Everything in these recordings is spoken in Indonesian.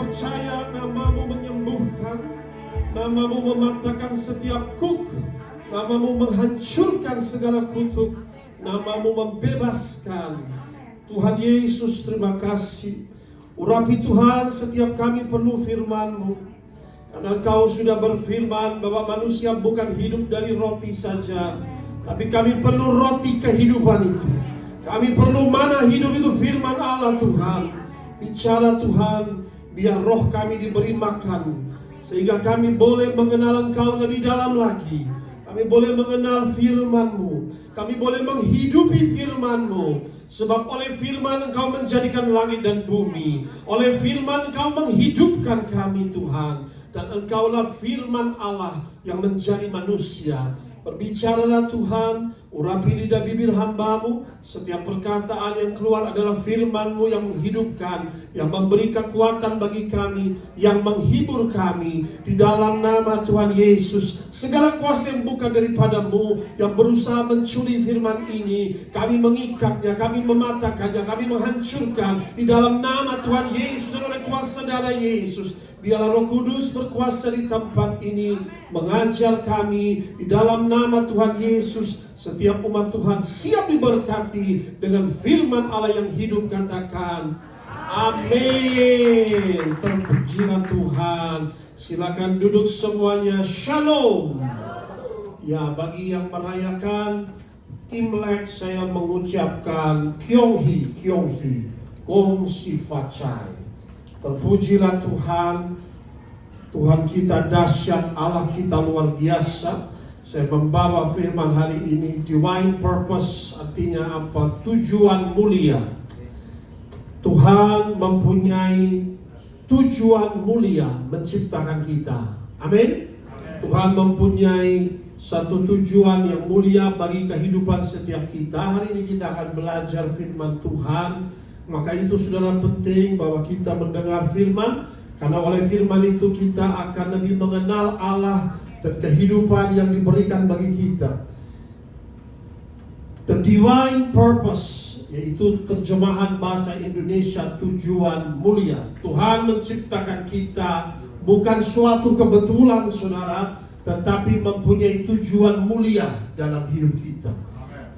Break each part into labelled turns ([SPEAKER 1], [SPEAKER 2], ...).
[SPEAKER 1] percaya nama-Mu menyembuhkan, nama-Mu mematahkan setiap kuk, nama-Mu menghancurkan segala kutuk, nama-Mu membebaskan. Tuhan Yesus, terima kasih. Urapi Tuhan, setiap kami perlu firman-Mu. Karena Engkau sudah berfirman bahwa manusia bukan hidup dari roti saja, tapi kami perlu roti kehidupan itu. Kami perlu mana hidup itu, firman Allah. Tuhan, bicara Tuhan, biar roh kami diberi makan, sehingga kami boleh mengenal Engkau lebih dalam lagi. Kami boleh mengenal firman-Mu, kami boleh menghidupi firman-Mu. Sebab oleh firman Engkau menjadikan langit dan bumi. Oleh firman Engkau menghidupkan kami Tuhan. Dan Engkaulah firman Allah yang menjadi manusia. Berbicaralah Tuhan, urapi lidah bibir hamba-Mu. Setiap perkataan yang keluar adalah firman-Mu yang menghidupkan, yang memberi kekuatan bagi kami, yang menghibur kami. Di dalam nama Tuhan Yesus, segala kuasa yang bukan daripada-Mu, yang berusaha mencuri firman ini, kami mengikatnya, kami mematahkannya, kami menghancurkan. Di dalam nama Tuhan Yesus dan oleh kuasa darah Yesus, biarlah Roh Kudus berkuasa di tempat ini, mengajar kami di dalam nama Tuhan Yesus. Setiap umat Tuhan siap diberkati dengan firman Allah yang hidup. Katakan amin. Terpujilah Tuhan. Silakan duduk semuanya. Shalom. Ya, bagi yang merayakan Imlek, saya mengucapkan Kyonghi, Kyonghi, Gong Si Facai. Terpujilah Tuhan. Tuhan kita dahsyat, Allah kita luar biasa. Saya membawa firman hari ini, divine purpose, artinya apa? Tujuan mulia. Tuhan mempunyai tujuan mulia menciptakan kita. Amin. Tuhan mempunyai satu tujuan yang mulia bagi kehidupan setiap kita. Hari ini kita akan belajar firman Tuhan. Maka itu saudara penting bahwa kita mendengar firman, karena oleh firman itu kita akan lebih mengenal Allah dan kehidupan yang diberikan bagi kita. The divine purpose, yaitu terjemahan bahasa Indonesia tujuan mulia. Tuhan menciptakan kita bukan suatu kebetulan saudara, tetapi mempunyai tujuan mulia dalam hidup kita.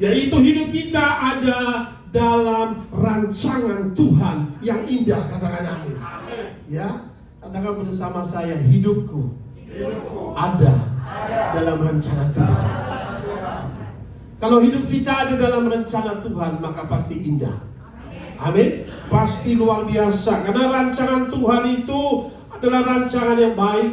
[SPEAKER 1] Yaitu hidup kita ada dalam rancangan Tuhan yang indah. Katakan amin. Ya, katakan bersama saya, hidupku ada dalam rencana Tuhan. Kalau hidup kita ada dalam rencana Tuhan, maka pasti indah. Amin. Pasti luar biasa. Karena rancangan Tuhan itu adalah rancangan yang baik,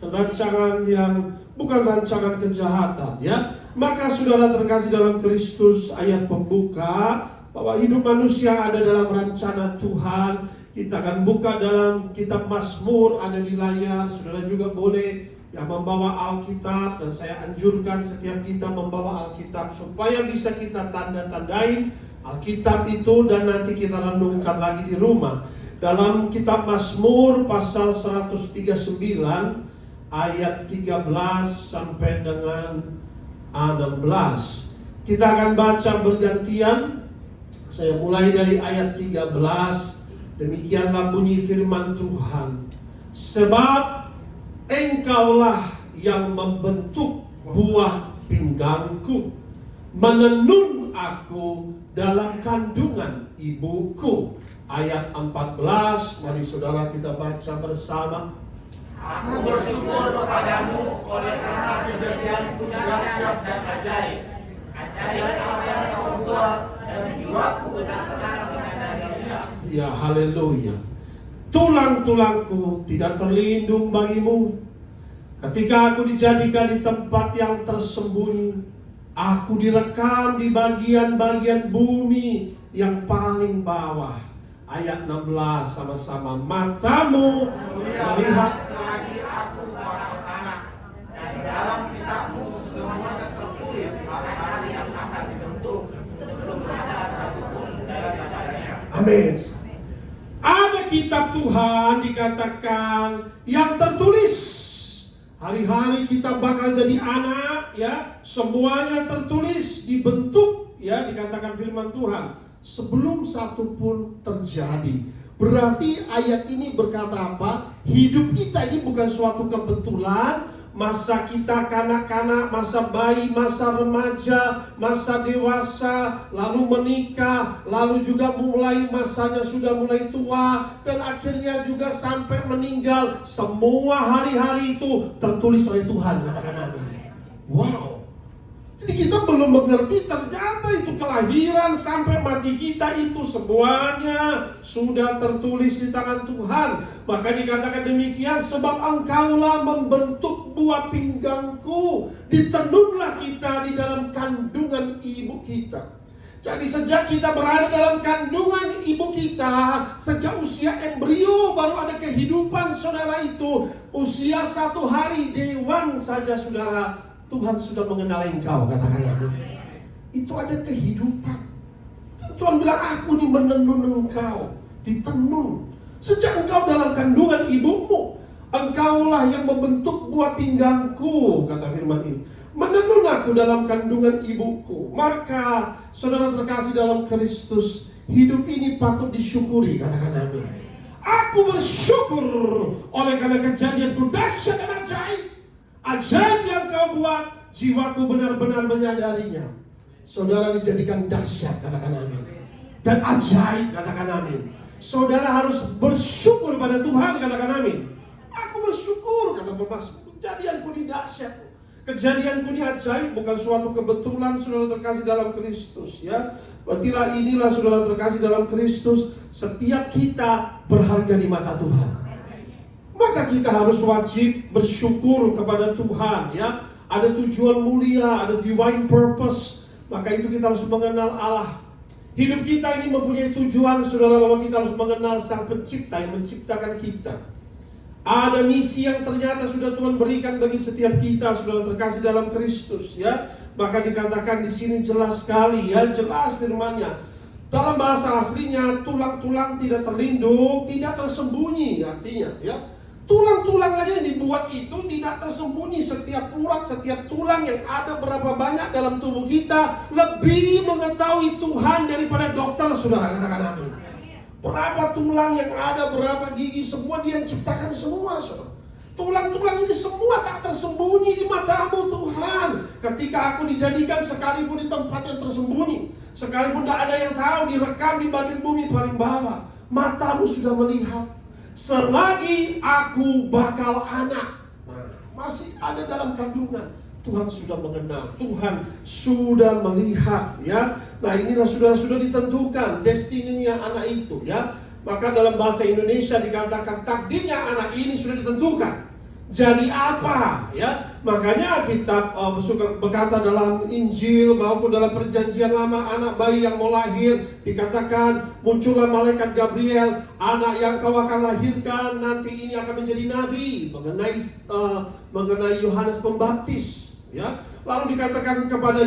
[SPEAKER 1] rancangan yang bukan rancangan kejahatan. Ya, maka saudara terkasih dalam Kristus, ayat pembuka bahwa hidup manusia ada dalam rencana Tuhan. Kita akan buka dalam kitab Mazmur, ada di layar. Saudara juga boleh yang membawa Alkitab, dan saya anjurkan setiap kita membawa Alkitab supaya bisa kita tanda-tandain Alkitab itu dan nanti kita renungkan lagi di rumah. Dalam kitab Mazmur pasal 139 ayat 13 sampai dengan 16. Kita akan baca bergantian. Saya mulai dari ayat 13. Demikianlah bunyi firman Tuhan. Sebab Engkaulah yang membentuk buah pinggangku, menenun aku dalam kandungan ibuku. Ayat 14, mari saudara kita baca bersama.
[SPEAKER 2] Aku bersyukur kepadamu oleh karena kejadianku dahsyat dan ajaib. Ajaib apa yang kau buat, dan jiwaku benar-benar mengenalinya.
[SPEAKER 1] Ya, haleluya. Tulang-tulangku tidak terlindung bagimu. Ketika aku dijadikan di tempat yang tersembunyi, aku direkam di bagian-bagian bumi yang paling bawah. Ayat 16 sama-sama. Matamu melihat
[SPEAKER 2] selagi aku anak-anak, dan dalam kitabmu semuanya tertulis hari-hari yang akan dibentuk sebelum ada satupun daripadanya.
[SPEAKER 1] Amin. Ada kitab Tuhan dikatakan yang tertulis. Hari-hari kita bakal jadi anak, ya. Semuanya tertulis, dibentuk, ya, dikatakan firman Tuhan. Sebelum satu pun terjadi. Berarti ayat ini berkata apa? Hidup kita ini bukan suatu kebetulan. Masa kita kanak-kanak, masa bayi, masa remaja, masa dewasa, lalu menikah, lalu juga mulai masanya sudah mulai tua, dan akhirnya juga sampai meninggal. Semua hari-hari itu tertulis oleh Tuhan, katakan amin. Wow. Jadi kita belum mengerti ternyata itu kelahiran sampai mati kita itu semuanya sudah tertulis di tangan Tuhan. Maka dikatakan demikian, sebab engkaulah membentuk buah pinggangku, ditenunlah kita di dalam kandungan ibu kita. Jadi sejak kita berada dalam kandungan ibu kita, sejak usia embrio baru ada kehidupan saudara itu. Usia 1 hari dewan saja saudara, Tuhan sudah mengenal engkau, katakan amin. Itu ada kehidupan. Tuhan bilang, aku nih menenun engkau, ditenun. Sejak engkau dalam kandungan ibumu, engkaulah yang membentuk buah pinggangku, kata firman ini. Menenun aku dalam kandungan ibuku. Maka saudara terkasih dalam Kristus, hidup ini patut disyukuri, katakan amin. Aku bersyukur oleh karena kejadianku dahsyat dan ajaib. Ajaib yang kau buat, jiwaku benar-benar menyadarinya. Saudara dijadikan dahsyat, katakan amin. Dan ajaib, katakan amin. Saudara harus bersyukur pada Tuhan, katakan amin. Aku bersyukur, kata Pemas, kejadianku ini dahsyat. Kejadianku ini ajaib, bukan suatu kebetulan, saudara terkasih dalam Kristus, ya. Berarti inilah saudara terkasih dalam Kristus, setiap kita berharga di mata Tuhan. Maka kita harus wajib bersyukur kepada Tuhan, ya. Ada tujuan mulia, ada divine purpose. Maka itu kita harus mengenal Allah. Hidup kita ini mempunyai tujuan, saudara, bahwa kita harus mengenal Sang Pencipta yang menciptakan kita. Ada misi yang ternyata sudah Tuhan berikan bagi setiap kita, saudara terkasih dalam Kristus, ya. Maka dikatakan di sini jelas sekali, ya, jelas firman-Nya. Dalam bahasa aslinya, tulang-tulang tidak terlindung, tidak tersembunyi, artinya, ya. Tulang-tulang aja yang dibuat itu tidak tersembunyi. Setiap urat, setiap tulang yang ada berapa banyak dalam tubuh kita lebih mengetahui Tuhan daripada dokter, saudara, katakan amin. Berapa tulang yang ada, berapa gigi, semua Dia yang ciptakan semua, saudara. Tulang-tulang ini semua tak tersembunyi di matamu Tuhan. Ketika aku dijadikan sekalipun di tempat yang tersembunyi, sekalipun tidak ada yang tahu, direkam di bagian bumi paling bawah, matamu sudah melihat. Selagi aku bakal anak, nah, masih ada dalam kandungan, Tuhan sudah mengenal, Tuhan sudah melihat, ya. Nah, inilah sudah ditentukan destininya anak itu, ya. Maka dalam bahasa Indonesia dikatakan takdirnya anak ini sudah ditentukan. Jadi apa, ya? Makanya kitab berkata dalam Injil maupun dalam Perjanjian Lama, anak bayi yang mau lahir dikatakan muncullah malaikat Gabriel, anak yang kau akan lahirkan nanti ini akan menjadi nabi, mengenai Yohanes Pembaptis, ya. Lalu dikatakan kepada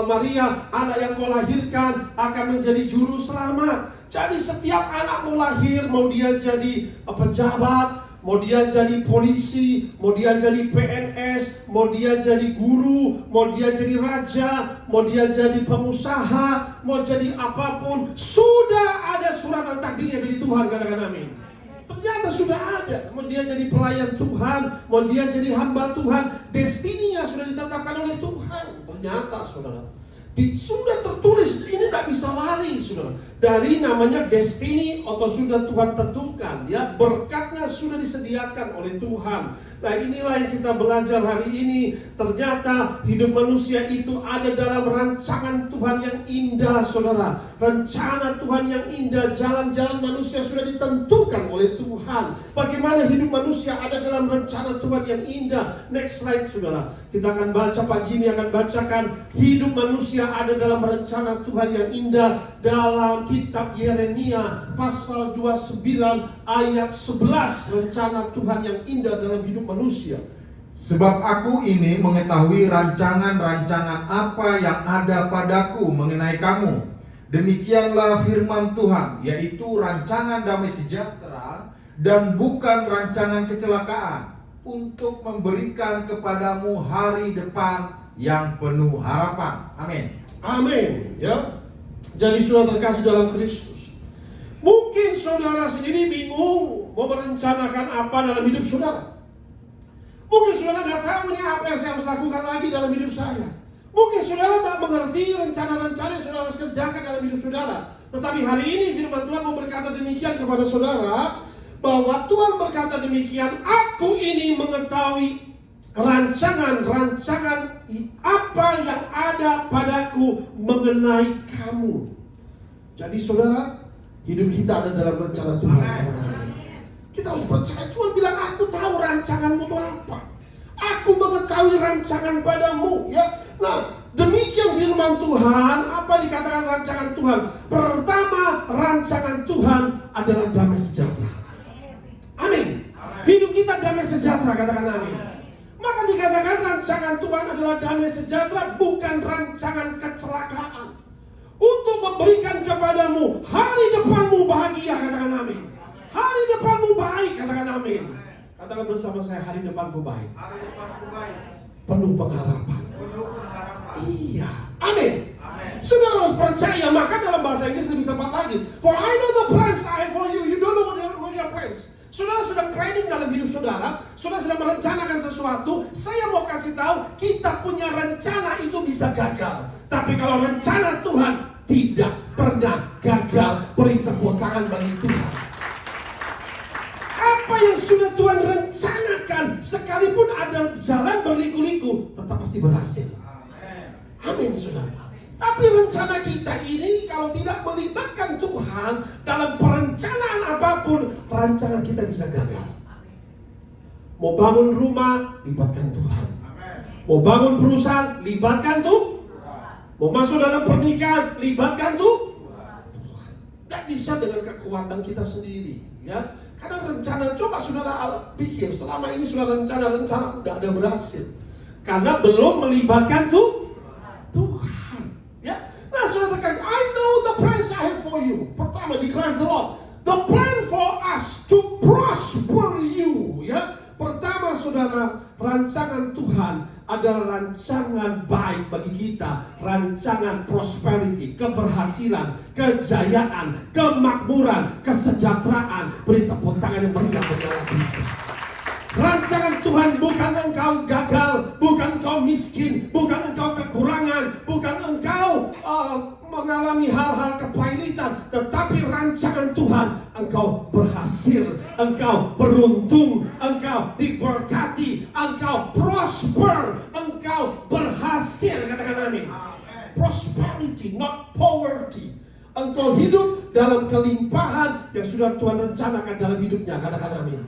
[SPEAKER 1] Maria, anak yang kau lahirkan akan menjadi juru selamat. Jadi setiap anak mau lahir, mau dia jadi pejabat, mau dia jadi polisi, mau dia jadi PNS, mau dia jadi guru, mau dia jadi raja, mau dia jadi pengusaha, mau jadi apapun, sudah ada suratan takdirnya dari Tuhan, katakan amin. Ternyata sudah ada. Mau dia jadi pelayan Tuhan, mau dia jadi hamba Tuhan, destininya sudah ditetapkan oleh Tuhan. Ternyata saudara, sudah tertulis, ini tidak bisa lari, saudara. Dari namanya destiny atau sudah Tuhan tentukan, ya, berkatnya sudah disediakan oleh Tuhan. Nah, inilah yang kita belajar hari ini. Ternyata hidup manusia itu ada dalam rancangan Tuhan yang indah, saudara. Rencana Tuhan yang indah, jalan-jalan manusia sudah ditentukan oleh Tuhan. Bagaimana hidup manusia ada dalam rencana Tuhan yang indah. Next slide, saudara. Kita akan baca, Pak Jimmy akan bacakan hidup manusia ada dalam rencana Tuhan yang indah dalam kitab Yeremia pasal 29 ayat 11, rencana Tuhan yang indah dalam hidup manusia.
[SPEAKER 3] Sebab aku ini mengetahui rancangan-rancangan apa yang ada padaku mengenai kamu. Demikianlah firman Tuhan, yaitu rancangan damai sejahtera dan bukan rancangan kecelakaan, untuk memberikan kepadamu hari depan yang penuh harapan. Amin.
[SPEAKER 1] Amin, ya. Jadi sudah terkasih dalam Kristus, Mungkin saudara sendiri bingung mau merencanakan apa dalam hidup saudara. Mungkin saudara nggak tahu ini apa yang saya harus lakukan lagi dalam hidup saya. Mungkin saudara tidak mengerti rencana-rencana yang saudara harus kerjakan dalam hidup saudara. Tetapi hari ini firman Tuhan mau berkata demikian kepada saudara, bahwa Tuhan berkata demikian, aku ini mengetahui rancangan-rancangan apa yang ada padaku mengenai kamu. Jadi saudara, hidup kita ada dalam rencana Tuhan. Kita harus percaya. Tuhan bilang, aku tahu rancanganmu itu apa. Aku mengetahui rancangan padamu. Ya, nah demikian firman Tuhan. Apa dikatakan rancangan Tuhan? Pertama, rancangan Tuhan adalah damai sejahtera. Amin. Hidup kita damai sejahtera, katakan amin. Maka dikatakan rancangan Tuhan adalah damai sejahtera, bukan rancangan kecelakaan. Untuk memberikan kepadamu hari depanmu bahagia, katakan amin. Hari depanmu baik, katakan amin. Katakan bersama saya, hari depanku baik.
[SPEAKER 2] Hari depanku baik.
[SPEAKER 1] Penuh pengharapan.
[SPEAKER 2] Penuh pengharapan.
[SPEAKER 1] Iya, amin.
[SPEAKER 2] Amin.
[SPEAKER 1] Saudara harus percaya, maka dalam bahasa Inggris lebih tepat lagi. For I know the plans I have for you, you don't know what your plans. Saudara sedang planning dalam hidup saudara, saudara sedang merencanakan sesuatu. Saya mau kasih tahu, kita punya rencana itu bisa gagal. Tapi kalau rencana Tuhan tidak pernah gagal. Beri tepuk tangan bagi Tuhan. Apa yang sudah Tuhan rencanakan, sekalipun ada jalan berliku-liku, tetap pasti berhasil. Amin, saudara. Tapi rencana kita ini kalau tidak melibatkan Tuhan dalam perencanaan apapun, rancangan kita bisa gagal. Mau bangun rumah, libatkan Tuhan. Mau bangun perusahaan, libatkan Tuhan. Mau masuk dalam pernikahan, libatkan Tuhan. Tidak bisa dengan kekuatan kita sendiri, ya. Karena rencana, coba saudara pikir, selama ini saudara rencana-rencana tidak ada berhasil. Karena belum melibatkan Tuhan. Nah, saudara terkasih, I know the plans I have for you. Pertama, declares the Lord, the plan for us to prosper you. Ya, pertama saudara, rancangan Tuhan adalah rancangan baik bagi kita, rancangan prosperity, keberhasilan, kejayaan, kemakmuran, kesejahteraan. Beri tepuk tangan yang meriah bagi kita. Rancangan Tuhan bukan engkau gagal, bukan engkau miskin, bukan engkau kekurangan, bukan engkau mengalami hal-hal kepailitan, tetapi rancangan Tuhan engkau berhasil, engkau beruntung, engkau diberkati, engkau prosper, engkau berhasil. Katakan amin. Prosperity, not poverty. Engkau hidup dalam kelimpahan yang sudah Tuhan rencanakan dalam hidupnya. Katakan amin.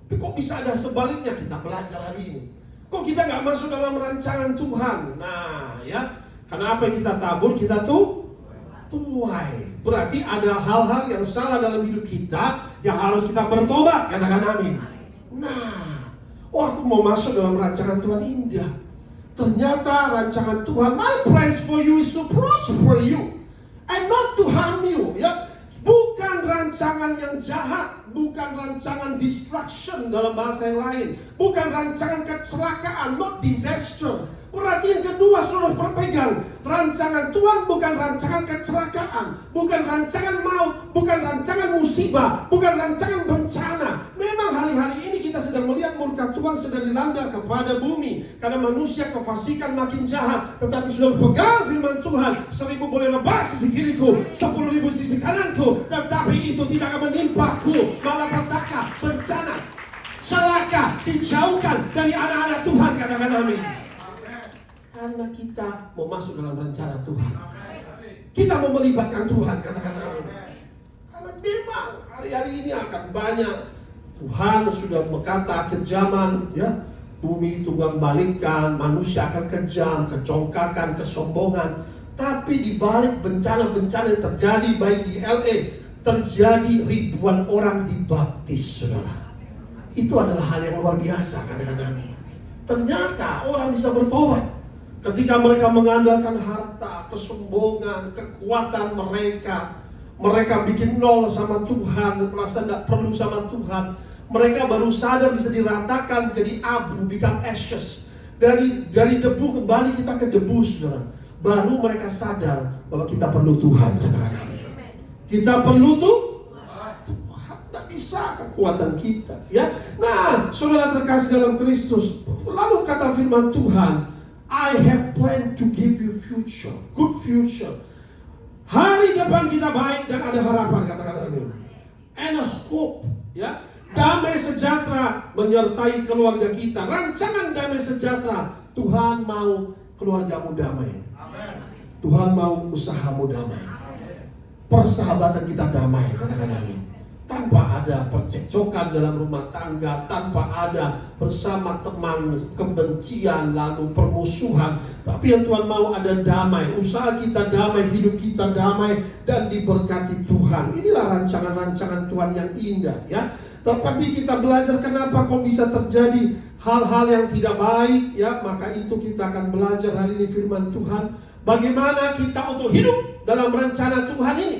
[SPEAKER 1] Tapi kok bisa ada sebaliknya? Kita belajar hari ini. Kok kita nggak masuk dalam rancangan Tuhan? Nah, ya, karena apa yang kita tabur, kita tuai. Berarti ada hal-hal yang salah dalam hidup kita yang harus kita bertobat. Katakan amin. Nah, aku mau masuk dalam rancangan Tuhan, indah. Ternyata rancangan Tuhan, my plans for you is to prosper you and not to harm you. Ya, bukan rancangan yang jahat, bukan rancangan destruction dalam bahasa yang lain, bukan rancangan kecelakaan, not disaster. Berarti yang kedua saudara perpegang, rancangan Tuhan bukan rancangan kecelakaan, bukan rancangan maut, bukan rancangan musibah, bukan rancangan bencana. Memang hari-hari ini kita sedang melihat murka Tuhan sedang dilanda kepada bumi karena manusia kefasikan makin jahat. Tetapi sudah pegang firman Tuhan, 1000 boleh rebas sisi kiriku, 10.000 sisi kananku, tetapi itu tidak akan menimpaku. Malapetaka, bencana, celaka dijauhkan dari anak-anak Tuhan. Katakan amin. Karena kita mau masuk dalam rencana Tuhan, kita mau melibatkan Tuhan. Katakan amin. Karena memang hari-hari ini akan banyak, Tuhan sudah berkata kejaman, ya, bumi ditunggang balikkan, manusia akan kejam, kecongkakan, kesombongan. Tapi di balik bencana-bencana yang terjadi baik di LA, terjadi ribuan orang dibaptis, saudara. Itu adalah hal yang luar biasa. Katakan amin. Ternyata orang bisa bertobat ketika mereka mengandalkan harta, kesombongan, kekuatan mereka. Mereka bikin nol sama Tuhan, merasa tidak perlu sama Tuhan. Mereka baru sadar bisa diratakan jadi abu, become ashes. Dari debu kembali kita ke debu, saudara. Baru mereka sadar bahwa kita perlu Tuhan. Katakan amin. Kita perlu Tuhan. Tidak bisa kekuatan kita, ya. Nah, saudara terkasih dalam Kristus, lalu kata firman Tuhan, I have planned to give you future, good future. Hari depan kita baik dan ada harapan, katakan amin. And a hope, ya. Damai sejahtera menyertai keluarga kita. Rancangan damai sejahtera. Tuhan mau keluargamu damai. Tuhan mau usahamu damai. Persahabatan kita damai, katakan amin. Tanpa ada percekcokan dalam rumah tangga, tanpa ada bersama teman kebencian lalu permusuhan. Tapi yang Tuhan mau ada damai, usaha kita damai, hidup kita damai dan diberkati Tuhan. Inilah rancangan-rancangan Tuhan yang indah, ya. Tapi kita belajar kenapa kok bisa terjadi hal-hal yang tidak baik, ya. Maka itu kita akan belajar hari ini firman Tuhan. Bagaimana kita untuk hidup dalam rencana Tuhan ini.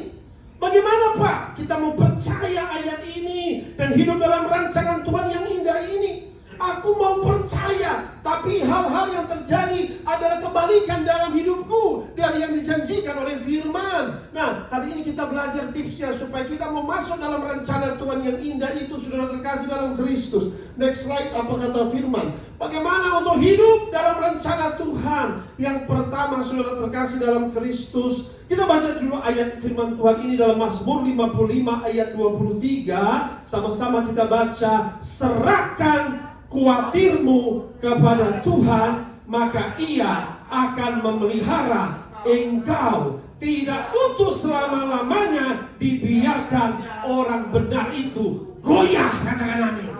[SPEAKER 1] Bagaimana Pak kita mau percaya ayat ini dan hidup dalam rancangan Tuhan yang indah ini? Aku mau percaya, tapi hal-hal yang terjadi adalah kebalikan dalam hidupku dari yang dijanjikan oleh firman. Nah, hari ini kita belajar tipsnya supaya kita mau masuk dalam rencana Tuhan yang indah itu, saudara terkasih dalam Kristus. Next slide, apa kata firman? Bagaimana untuk hidup dalam rencana Tuhan? Yang pertama, saudara terkasih dalam Kristus, kita baca dulu ayat firman Tuhan ini dalam Mazmur 55 ayat 23. Sama-sama kita baca, serahkan khawatirmu kepada Tuhan, maka Ia akan memelihara engkau. Tidak untuk selama-lamanya dibiarkan orang benar itu goyah, katakan amin.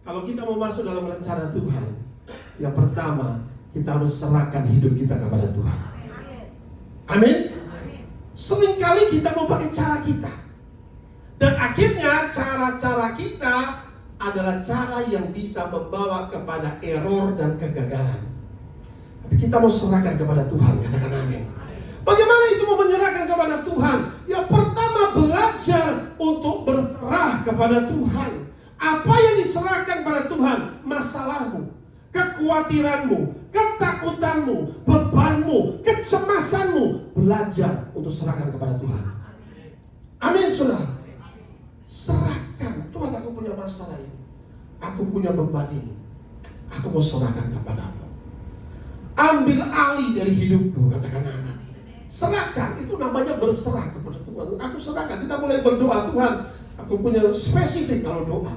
[SPEAKER 1] Kalau kita mau masuk dalam rencana Tuhan, yang pertama kita harus serahkan hidup kita kepada Tuhan. Amin. Seringkali kita mau pakai cara kita, dan akhirnya cara-cara kita adalah cara yang bisa membawa kepada error dan kegagalan. Tapi kita mau serahkan kepada Tuhan, katakan amin. Bagaimana itu mau menyerahkan kepada Tuhan? Yang pertama, belajar untuk berserah kepada Tuhan. Apa yang diserahkan kepada Tuhan? Masalahmu, kekhawatiranmu, ketakutanmu, bebanmu, kecemasanmu. Belajar untuk serahkan kepada Tuhan. Amin, saudara. Serahkan. Tuhan, aku punya masalah ini, aku punya beban ini, aku mau serahkan kepadamu. Ambil alih dari hidupku, katakan amin. Serahkan, itu namanya berserah kepada Tuhan. Aku serahkan. Kita mulai berdoa, Tuhan, aku punya spesifik kalau doa.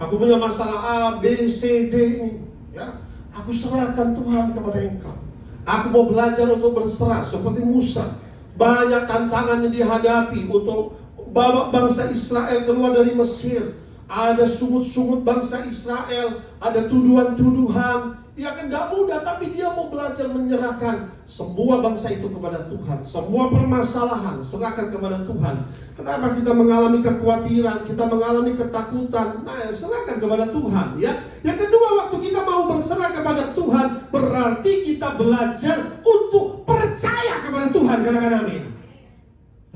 [SPEAKER 1] Aku punya masalah A, B, C, D ini, ya. Aku serahkan Tuhan kepada Engkau. Aku mau belajar untuk berserah seperti Musa. Banyak tantangan yang dihadapi untuk bawa bangsa Israel keluar dari Mesir. Ada sungut-sungut bangsa Israel, ada tuduhan-tuduhan. Dia kan tidak mudah, tapi dia mau belajar menyerahkan semua bangsa itu kepada Tuhan. Semua permasalahan serahkan kepada Tuhan. Kenapa kita mengalami kekhawatiran, kita mengalami ketakutan? Nah, serahkan kepada Tuhan, ya. Yang kedua, waktu kita mau berserah kepada Tuhan, berarti kita belajar untuk percaya kepada Tuhan. Katakan amin.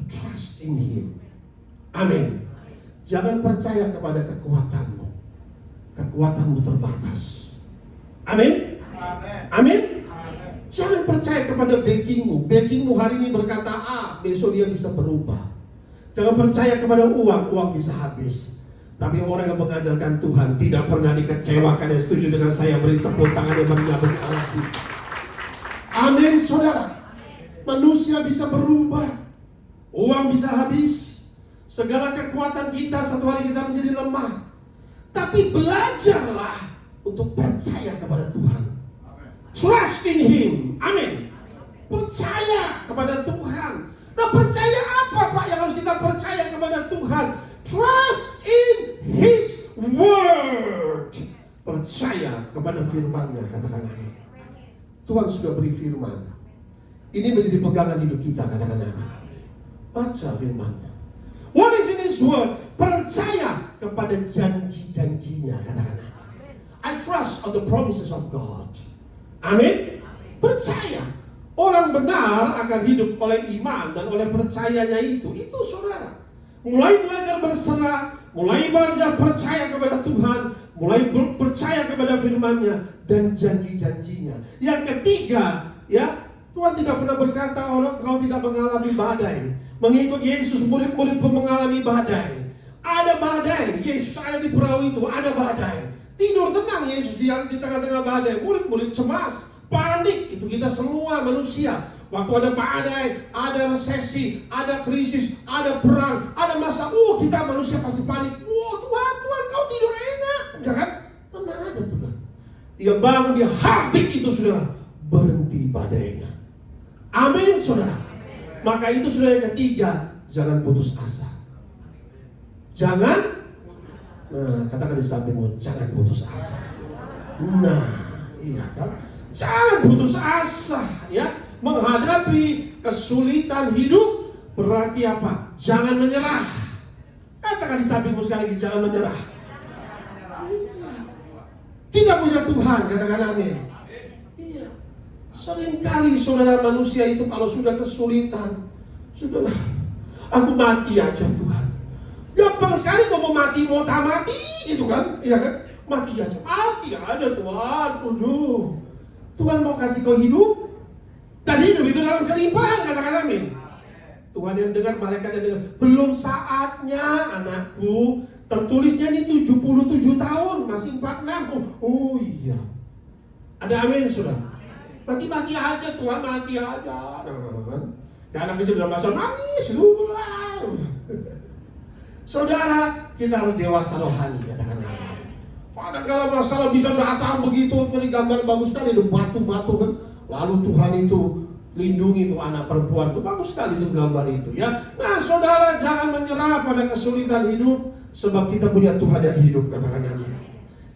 [SPEAKER 1] Trust in Him. Amin. Jangan percaya kepada kekuatanmu. Kekuatanmu terbatas. Amin. Amin. Jangan percaya kepada backingmu. Backingmu hari ini berkata A, besok dia bisa berubah. Jangan percaya kepada uang. Uang bisa habis. Tapi orang yang mengandalkan Tuhan tidak pernah dikecewakan. Yang setuju dengan saya, beri tepuk tangan yang meriah bagi Allah. Amin, saudara. Manusia bisa berubah. Uang bisa habis. Segala kekuatan kita satu hari kita menjadi lemah. Tapi belajarlah untuk percaya kepada Tuhan. Trust in Him. Amin. Percaya kepada Tuhan. Nah, percaya apa Pak yang harus kita percaya kepada Tuhan? Trust in His Word. Percaya kepada firman-Nya, katakan amin. Tuhan sudah beri firman. Ini menjadi pegangan hidup kita, katakan amin. Baca firman-Nya. What is in His Word? Percaya kepada janji-janjinya, katakan amin. I trust on the promises of God. Amin. Percaya. Orang benar akan hidup oleh iman dan oleh percayanya itu. Itu saudara. Mulai belajar berserah, mulai belajar percaya kepada Tuhan, mulai percaya kepada firman-Nya dan janji-janjinya. Yang ketiga, ya, Tuhan tidak pernah berkata orang kalau tidak mengalami badai. Mengikut Yesus, murid-murid pun mengalami badai. Ada badai, Yesus ada di perahu itu, ada badai. Tidur tenang Yesus di tengah-tengah badai. Murid-murid cemas, panik. Itu kita semua manusia. Waktu ada badai, ada resesi, ada krisis, ada perang, ada masa, kita manusia pasti panik. Tuhan, kau tidur enak. Enggak kan? Tenang aja Tuhan. Dia bangun, dia habis itu saudara. Berhenti badainya. Amin saudara. Maka itu saudara yang ketiga, jangan putus asa. Jangan, katakan di sampingmu, jangan putus asa. Nah, iya kan? Jangan putus asa, ya. Menghadapi kesulitan hidup berarti apa? Jangan menyerah. Katakan di sampingmu sekali lagi, jangan menyerah. Kita punya Tuhan, katakan amin. Iya. Seringkali saudara manusia itu kalau sudah kesulitan, sudahlah, aku mati aja Tuhan. Gampang sekali mau mati, mau tak mati, gitu kan? Iya kan? Mati aja Tuhan. Tuhan mau kasih kau hidup, dan hidup itu dalam kelimpahan, katakan amin. Tuhan yang dengar, malaikat yang dengar. Belum saatnya anakku. Tertulisnya ini 77 tahun, masih 46. Oh iya. Ada amin sudah. Mati aja Tuhan, mati aja. Nah, anak kecil dalam bahasa nangis. Saudara, kita harus dewasa rohani, katakan amin. Pada kalau masalah bisa datang begitu, beri gambar bagus sekali, ada batu-batu kan. Lalu Tuhan itu lindungi itu anak perempuan itu, bagus sekali itu gambar itu ya. Nah saudara, jangan menyerah pada kesulitan hidup, sebab kita punya Tuhan yang hidup, katakan amin.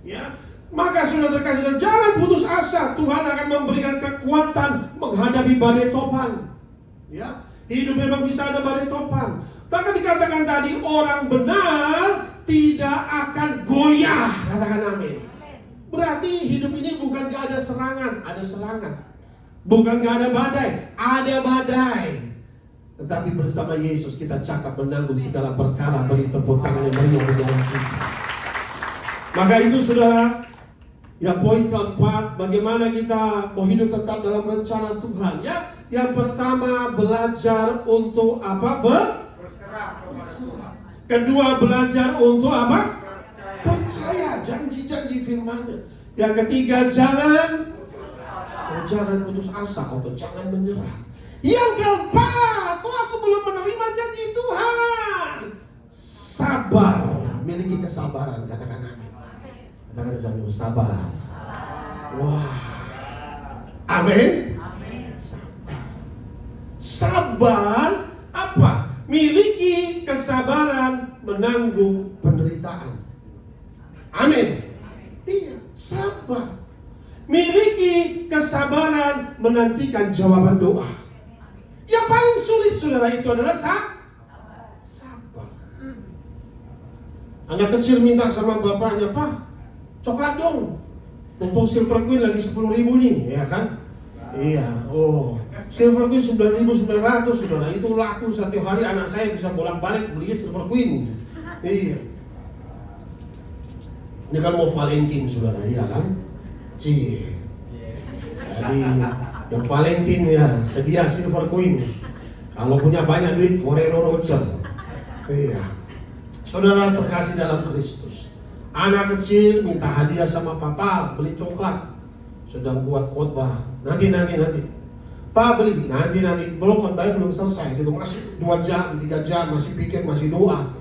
[SPEAKER 1] Ya, maka saudara terkasih, jangan putus asa. Tuhan akan memberikan kekuatan menghadapi badai topan. Ya, hidup memang bisa ada badai topan. Maka dikatakan tadi, orang benar tidak akan goyah, katakan amin. Berarti hidup ini bukan gak ada serangan, ada serangan. Bukan gak ada badai. Tetapi bersama Yesus kita cakap menanggung segala perkara. Beri tepuk tangan yang meriah di dalam kita. Maka itu saudara, yang poin keempat, bagaimana kita mau hidup tetap dalam rencana Tuhan. Ya, yang pertama belajar untuk apa? Kedua belajar untuk apa? Percaya janji-janji firman-Nya. Yang ketiga jangan putus asa atau jangan menyerah. Yang keempat, aku belum menerima janji Tuhan. Sabar, miliki kesabaran, katakan amin. Katakan sambil sabar. Wah, amin. Sabar apa? Miliki kesabaran menanggung penderitaan. Amin. Iya, sabar. Miliki kesabaran menantikan jawaban doa. Yang paling sulit saudara itu adalah sabar. Anak kecil minta sama bapaknya, Pak, coklat dong. Mumpung Silver Queen lagi 10.000 nih, ya kan? Iya, Silver Queen 9.900 saudara. Itu laku setiap hari, anak saya bisa bolak-balik beli Silver Queen. Iya. Ini kan mau Valentine saudara, iya kan? Jadi yang Valentine ya sedia Silver Queen. Kalau punya banyak duit, Ferrero Rocher. Iya. Saudara terkasih dalam Kristus, anak kecil minta hadiah sama papa, beli coklat. Sedang buat khotbah, nanti. Pak beli, nanti. Belum khotbahnya belum selesai gitu, masih 2 jam, 3 jam, masih pikir, masih doa.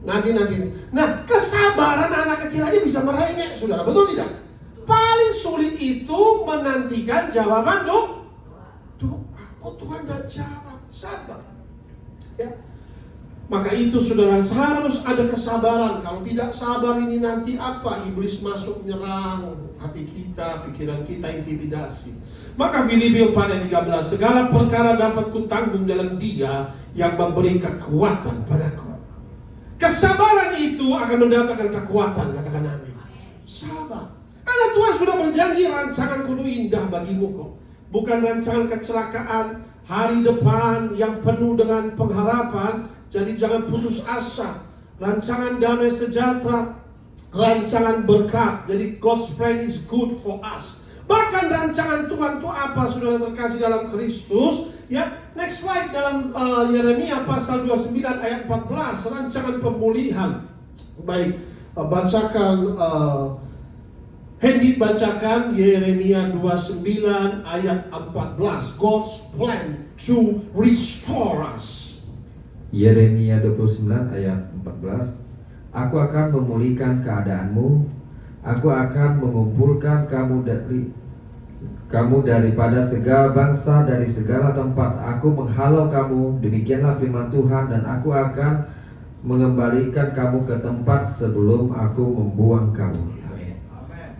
[SPEAKER 1] Nanti. Nah, kesabaran anak kecil aja bisa merengek, saudara, betul tidak? Paling sulit itu menantikan jawaban doa. Oh Tuhan dah jawab, sabar. Ya. Maka itu saudara, harus ada kesabaran. Kalau tidak sabar ini nanti apa? Iblis masuk menyerang hati kita, pikiran kita, intimidasi. Maka Filipi 4:13, segala perkara dapat kutanggung dalam Dia yang memberi kekuatan padaku. Kesabaran itu akan mendatangkan kekuatan, katakan amin. Sabar. Karena Tuhan sudah berjanji rancanganku itu indah bagimu kok. Bukan rancangan kecelakaan, hari depan yang penuh dengan pengharapan. Jadi jangan putus asa. Rancangan damai sejahtera, rancangan berkat. Jadi God's plan is good for us. Bahkan rancangan Tuhan itu apa, saudara terkasih dalam Kristus? Ya, Next slide dalam Yeremia pasal 29 ayat 14, rancangan pemulihan. Baik, bacakan Hendy bacakan Yeremia 29 ayat 14. God's plan to restore us.
[SPEAKER 4] Yeremia 29 ayat 14. Aku akan memulihkan keadaanmu. Aku akan mengumpulkan kamu daripada segala bangsa, dari segala tempat. Aku menghalau kamu, demikianlah firman Tuhan, dan aku akan mengembalikan kamu ke tempat sebelum aku membuang kamu.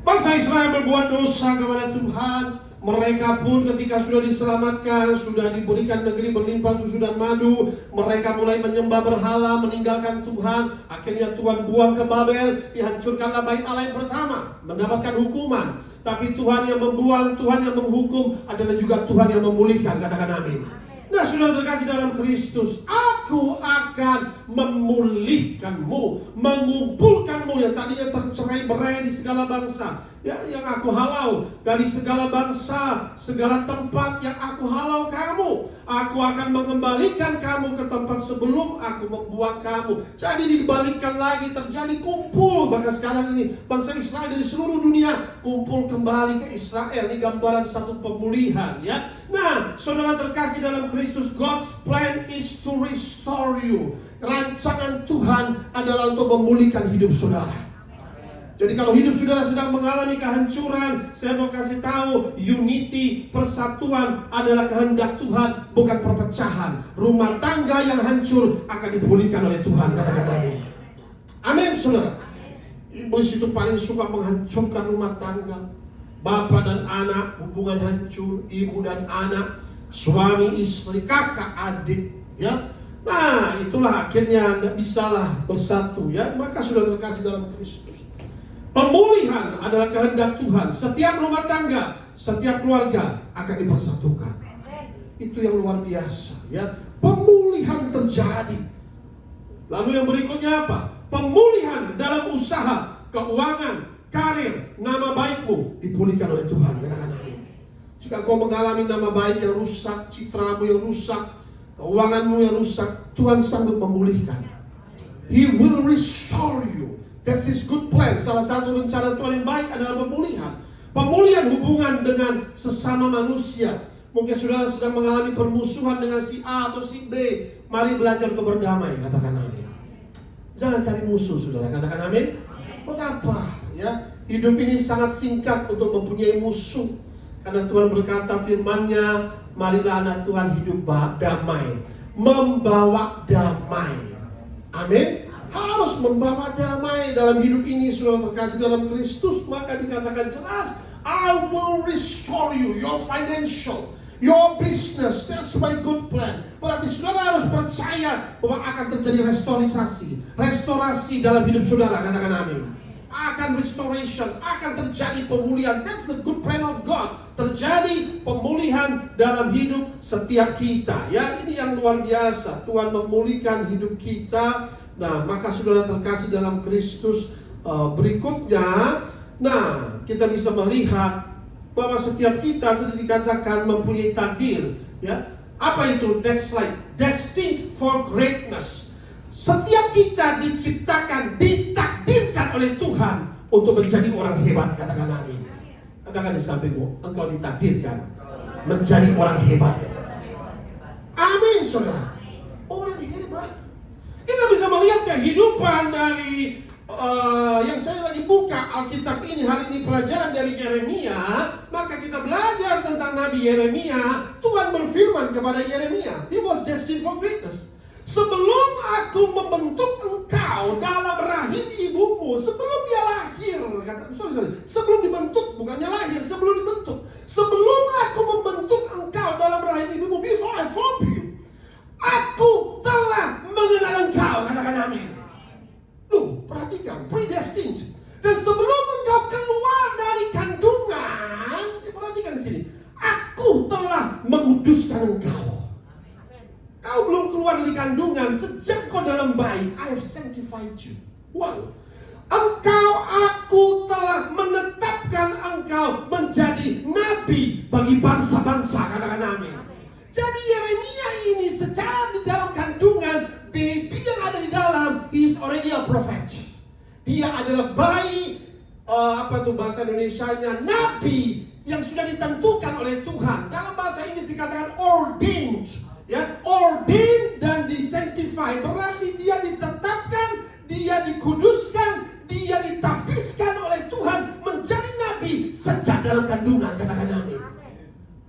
[SPEAKER 1] Bangsa Israel berbuat dosa kepada Tuhan. Mereka pun ketika sudah diselamatkan, sudah diberikan negeri berlimpah susu dan madu, mereka mulai menyembah berhala, meninggalkan Tuhan. Akhirnya Tuhan buang ke Babel, dihancurkanlah bait Allah yang pertama, mendapatkan hukuman. Tapi Tuhan yang membuang, Tuhan yang menghukum adalah juga Tuhan yang memulihkan. Katakan amin. Nah, saudara terkasih dalam Kristus, aku akan memulihkanmu, mengumpulkanmu yang tadinya tercerai-berai di segala bangsa, yang aku halau dari segala bangsa, segala tempat yang aku halau kamu. Aku akan mengembalikan kamu ke tempat sebelum aku membuang kamu. Jadi dibalikkan lagi, terjadi kumpul. Bahkan sekarang ini bangsa Israel dari seluruh dunia kumpul kembali ke Israel. Ini gambaran satu pemulihan, ya. Nah, saudara terkasih dalam Kristus, God's plan is to restore you. Rancangan Tuhan adalah untuk memulihkan hidup saudara. Jadi kalau hidup saudara sedang mengalami kehancuran, saya mau kasih tahu, unity, persatuan adalah kehendak Tuhan, bukan perpecahan. Rumah tangga yang hancur akan dipulihkan oleh Tuhan, katakan amin. Amin, saudara. Iblis itu paling suka menghancurkan rumah tangga. Bapak dan anak, hubungan hancur, ibu dan anak, suami istri, kakak adik, ya. Nah, itulah akhirnya tidak bisalah bersatu, ya. Maka sudah terkasih dalam Kristus, pemulihan adalah kehendak Tuhan. Setiap rumah tangga, setiap keluarga akan dipersatukan. Itu yang luar biasa, ya. Pemulihan terjadi. Lalu yang berikutnya apa? Pemulihan dalam usaha, keuangan, karir, nama baikmu dipulihkan oleh Tuhan. Katakan amin. Jika kau mengalami nama baik yang rusak, citramu yang rusak, keuanganmu yang rusak, Tuhan sanggup memulihkan. He will restore you. That's His good plan. Salah satu rencana Tuhan yang baik adalah pemulihan. Pemulihan hubungan dengan sesama manusia. Mungkin saudara sedang mengalami permusuhan dengan si A atau si B. Mari belajar untuk berdamai. Katakan amin. Jangan cari musuh, saudara. Katakan amin. Mengapa? Ya, hidup ini sangat singkat untuk mempunyai musuh. Karena Tuhan berkata firman-Nya, marilah anak Tuhan hidup damai, membawa damai. Amin. Harus membawa damai dalam hidup ini, saudara terkasih dalam Kristus. Maka dikatakan jelas, I will restore you, your financial, your business. That's my good plan. Berarti saudara harus percaya bahwa akan terjadi restorasi dalam hidup saudara. Katakan amin. Akan restoration, akan terjadi pemulihan. That's the good plan of God. Terjadi pemulihan dalam hidup setiap kita. Ya, ini yang luar biasa. Tuhan memulihkan hidup kita. Nah, maka saudara terkasih dalam Kristus, berikutnya, nah, kita bisa melihat bahwa setiap kita itu dikatakan mempunyai takdir. Ya, apa itu? Next slide. Destined for greatness. Setiap kita diciptakan, ditakdirkan oleh Tuhan untuk menjadi orang hebat. Katakan amin. Katakan di sampingmu, engkau ditakdirkan menjadi orang hebat. Amin, saudara. Orang hebat. Kita bisa melihat kehidupan dari yang saya lagi buka Alkitab ini hari ini, pelajaran dari Yeremia. Maka kita belajar tentang Nabi Yeremia. Tuhan berfirman kepada Yeremia, he was destined for greatness. Sebelum aku membentuk engkau dalam rahim ibumu, sebelum dia lahir, sebelum dibentuk, bukannya lahir, sebelum dibentuk. Sebelum aku membentuk engkau dalam rahim ibumu, before I formed you, aku telah mengenal engkau. Katakan amin. Loh, perhatikan, predestined. Dan sebelum engkau keluar dari kandungan, perhatikan di sini, aku telah menguduskan engkau. Kau belum keluar dari kandungan, sejak kau dalam bayi, I have sanctified you. Wow. Aku telah menetapkan engkau menjadi nabi bagi bangsa-bangsa. Katakan amin. Jadi Yeremia ini secara di dalam kandungan, baby yang ada di dalam, he is already a prophet. Dia adalah bayi, apa tuh bahasa Indonesianya, nabi yang sudah ditentukan oleh Tuhan. Dalam bahasa Inggris dikatakan ordained, ya, ordained dan disanctify. Berarti dia ditetapkan, dia dikuduskan, dia ditabiskan oleh Tuhan menjadi nabi sejak dalam kandungan. Katakan amin.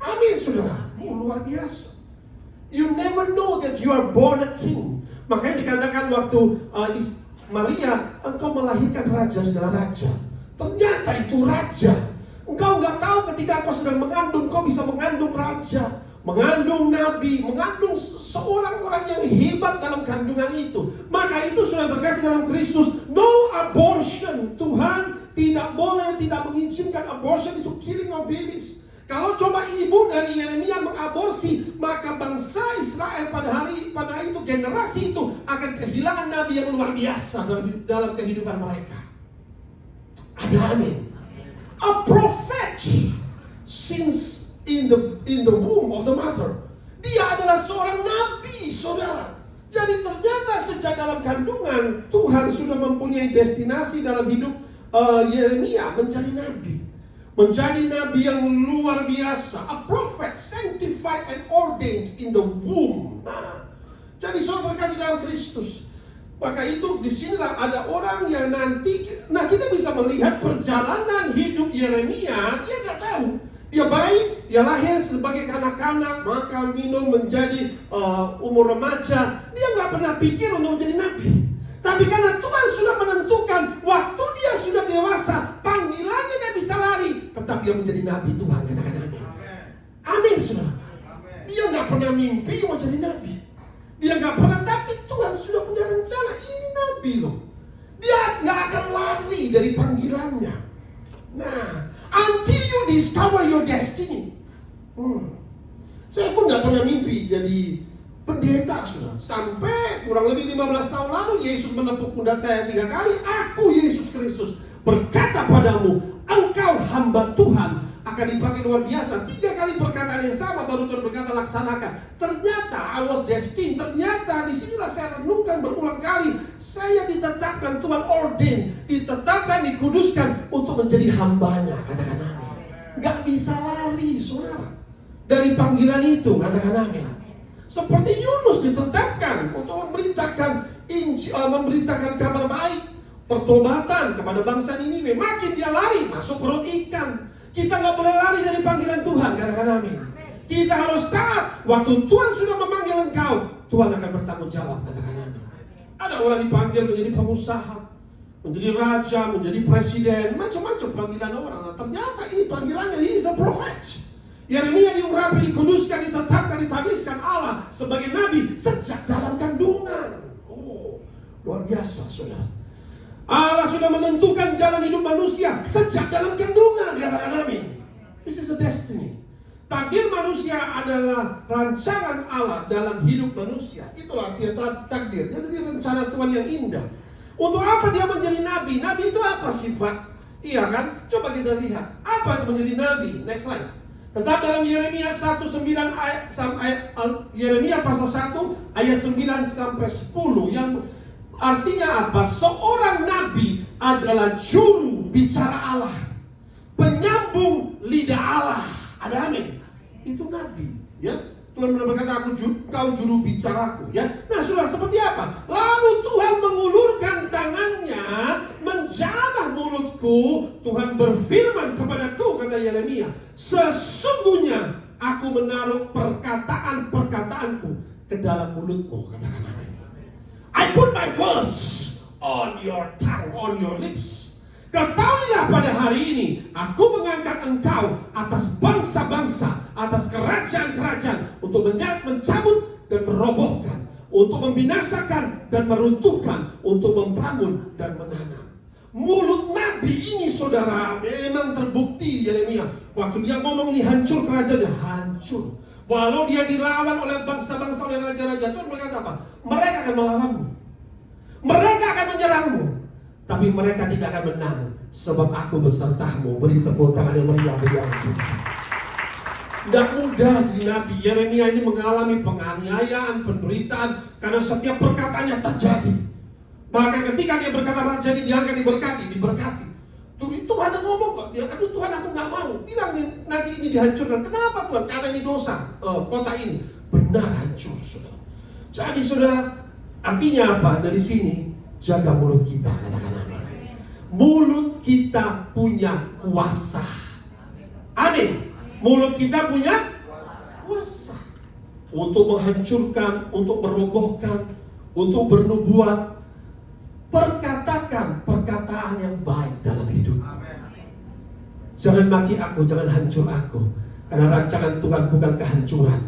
[SPEAKER 1] Amin, saudara. Luar biasa. You never know that you are born a king. Makanya dikatakan waktu Maria, engkau melahirkan raja segala raja. Ternyata itu raja. Engkau nggak tahu ketika engkau sedang mengandung, engkau bisa mengandung raja, mengandung nabi, mengandung seorang orang yang hebat dalam kandungan itu. Maka itu sudah terkasih dalam Kristus. No abortion. Tuhan tidak boleh, tidak mengizinkan abortion, itu killing of babies. Kalau coba ibu dari Yeremia mengaborsi, maka bangsa Israel pada itu, generasi itu akan kehilangan nabi yang luar biasa dalam kehidupan mereka. Ada amin. A prophet since in the womb of the mother. Dia adalah seorang nabi, saudara. Jadi ternyata sejak dalam kandungan Tuhan sudah mempunyai destinasi dalam hidup Yeremia menjadi nabi. Menjadi nabi yang luar biasa. A prophet sanctified and ordained in the womb. Nah, jadi saudara terkasih dalam Kristus. Maka itu disinilah ada orang yang nanti, nah kita bisa melihat perjalanan hidup Yeremia. Dia nggak tahu. Dia bayi, dia lahir sebagai kanak-kanak, maka minum menjadi umur remaja. Dia nggak pernah pikir untuk menjadi nabi. Tapi karena Tuhan sudah menentukan waktu dia sudah dewasa, panggilannya dia bisa lari, tetap dia menjadi nabi Tuhan. Katakan amin. Amin, saudara. Dia nggak pernah mimpi mau jadi nabi. Dia nggak pernah, tapi Tuhan sudah punya rencana. Ini nabi loh. Dia nggak akan lari dari panggilannya. Nah, until you discover your destiny. Saya pun nggak pernah mimpi jadi pendeta, sudah. Sampai kurang lebih 15 tahun lalu Yesus menepuk pundak saya 3 kali. Aku, Yesus Kristus, berkata padamu, engkau hamba Tuhan, akan dipakai luar biasa. 3 kali perkataan yang sama baru Tuhan berkata laksanakan. Ternyata I was destined. Ternyata disinilah saya renungkan berulang kali. Saya ditetapkan Tuhan ordain, ditetapkan, dikuduskan untuk menjadi hambanya. Katakan amin. Gak bisa lari, saudara, dari panggilan itu. Katakan amin. Seperti Yunus ditetapkan untuk memberitakan memberitakan kabar baik, pertobatan kepada bangsa Niniwe. Makin dia lari masuk perut ikan. Kita nggak boleh lari dari panggilan Tuhan. Katakan amin. Kita harus taat. Waktu Tuhan sudah memanggil engkau, Tuhan akan bertanggung jawab. Katakan amin. Ada orang dipanggil menjadi pengusaha, menjadi raja, menjadi presiden, macam-macam panggilan orang. Nah, ternyata ini panggilannya, he is a prophet. Yeremia diurapi, dikuduskan, ditetapkan, ditabiskan Allah sebagai nabi sejak dalam kandungan. Oh, luar biasa, saudara. Allah sudah menentukan jalan hidup manusia sejak dalam kandungan. Katakan amin. This is a destiny. Takdir manusia adalah rancangan Allah dalam hidup manusia. Itulah arti takdir. Jadi rencana Tuhan yang indah. Untuk apa dia menjadi nabi? Nabi itu apa sifat? Iya kan? Coba kita lihat. Apa itu menjadi nabi? Next slide. Tetap dalam Yeremia 1:9 Yeremia pasal 1 ayat 9 sampai 10 yang artinya apa? Seorang nabi adalah juru bicara Allah, penyambung lidah Allah. Ada amin. Itu nabi, ya. Tuhan berkata, kau juru bicaraku, ya. Nah, sudah seperti apa? Lalu Tuhan mengulurkan tangannya, menjamah mulutku. Tuhan berfirman kepadaku, kata Yeremia, sesungguhnya aku menaruh perkataan-perkataanku ke dalam mulutmu. Katakan amin. I put my words on your tongue, on your lips. Ketahuilah pada hari ini, aku mengangkat engkau atas bangsa-bangsa, atas kerajaan-kerajaan, untuk mencabut dan merobohkan, untuk membinasakan dan meruntuhkan, untuk membangun dan menanam. Mulut nabi ini, saudara, memang terbukti Yeremia. Waktu dia ngomong ini hancur kerajaannya, hancur. Walau dia dilawan oleh bangsa-bangsa, oleh raja-raja, Tuhan berkata apa? Mereka akan melawanmu, mereka akan menyerangmu, tapi mereka tidak akan menang, sebab aku besertamu. Beri tepuk tangan yang meriah bagi Allah. Tidak mudah jadi nabi. Yeremia ini mengalami penganiayaan, penderitaan karena setiap perkataannya terjadi. Bahkan ketika dia berkata raja ini dia akan diberkati. Tuhan yang ngomong kok, dia aduh Tuhan aku nggak mau. Bilang nanti ini dihancurkan. Kenapa Tuhan? Karena ini dosa kota ini. Benar hancur, saudara. Jadi saudara, artinya apa? Dari sini jaga mulut kita, katakan amin. Mulut kita punya kuasa. Amin. Mulut kita punya kuasa untuk menghancurkan, untuk merobohkan, untuk bernubuat. Perkatakan perkataan yang baik dalam hidup. Jangan mati aku, jangan hancur aku. Karena rancangan Tuhan bukan kehancuran,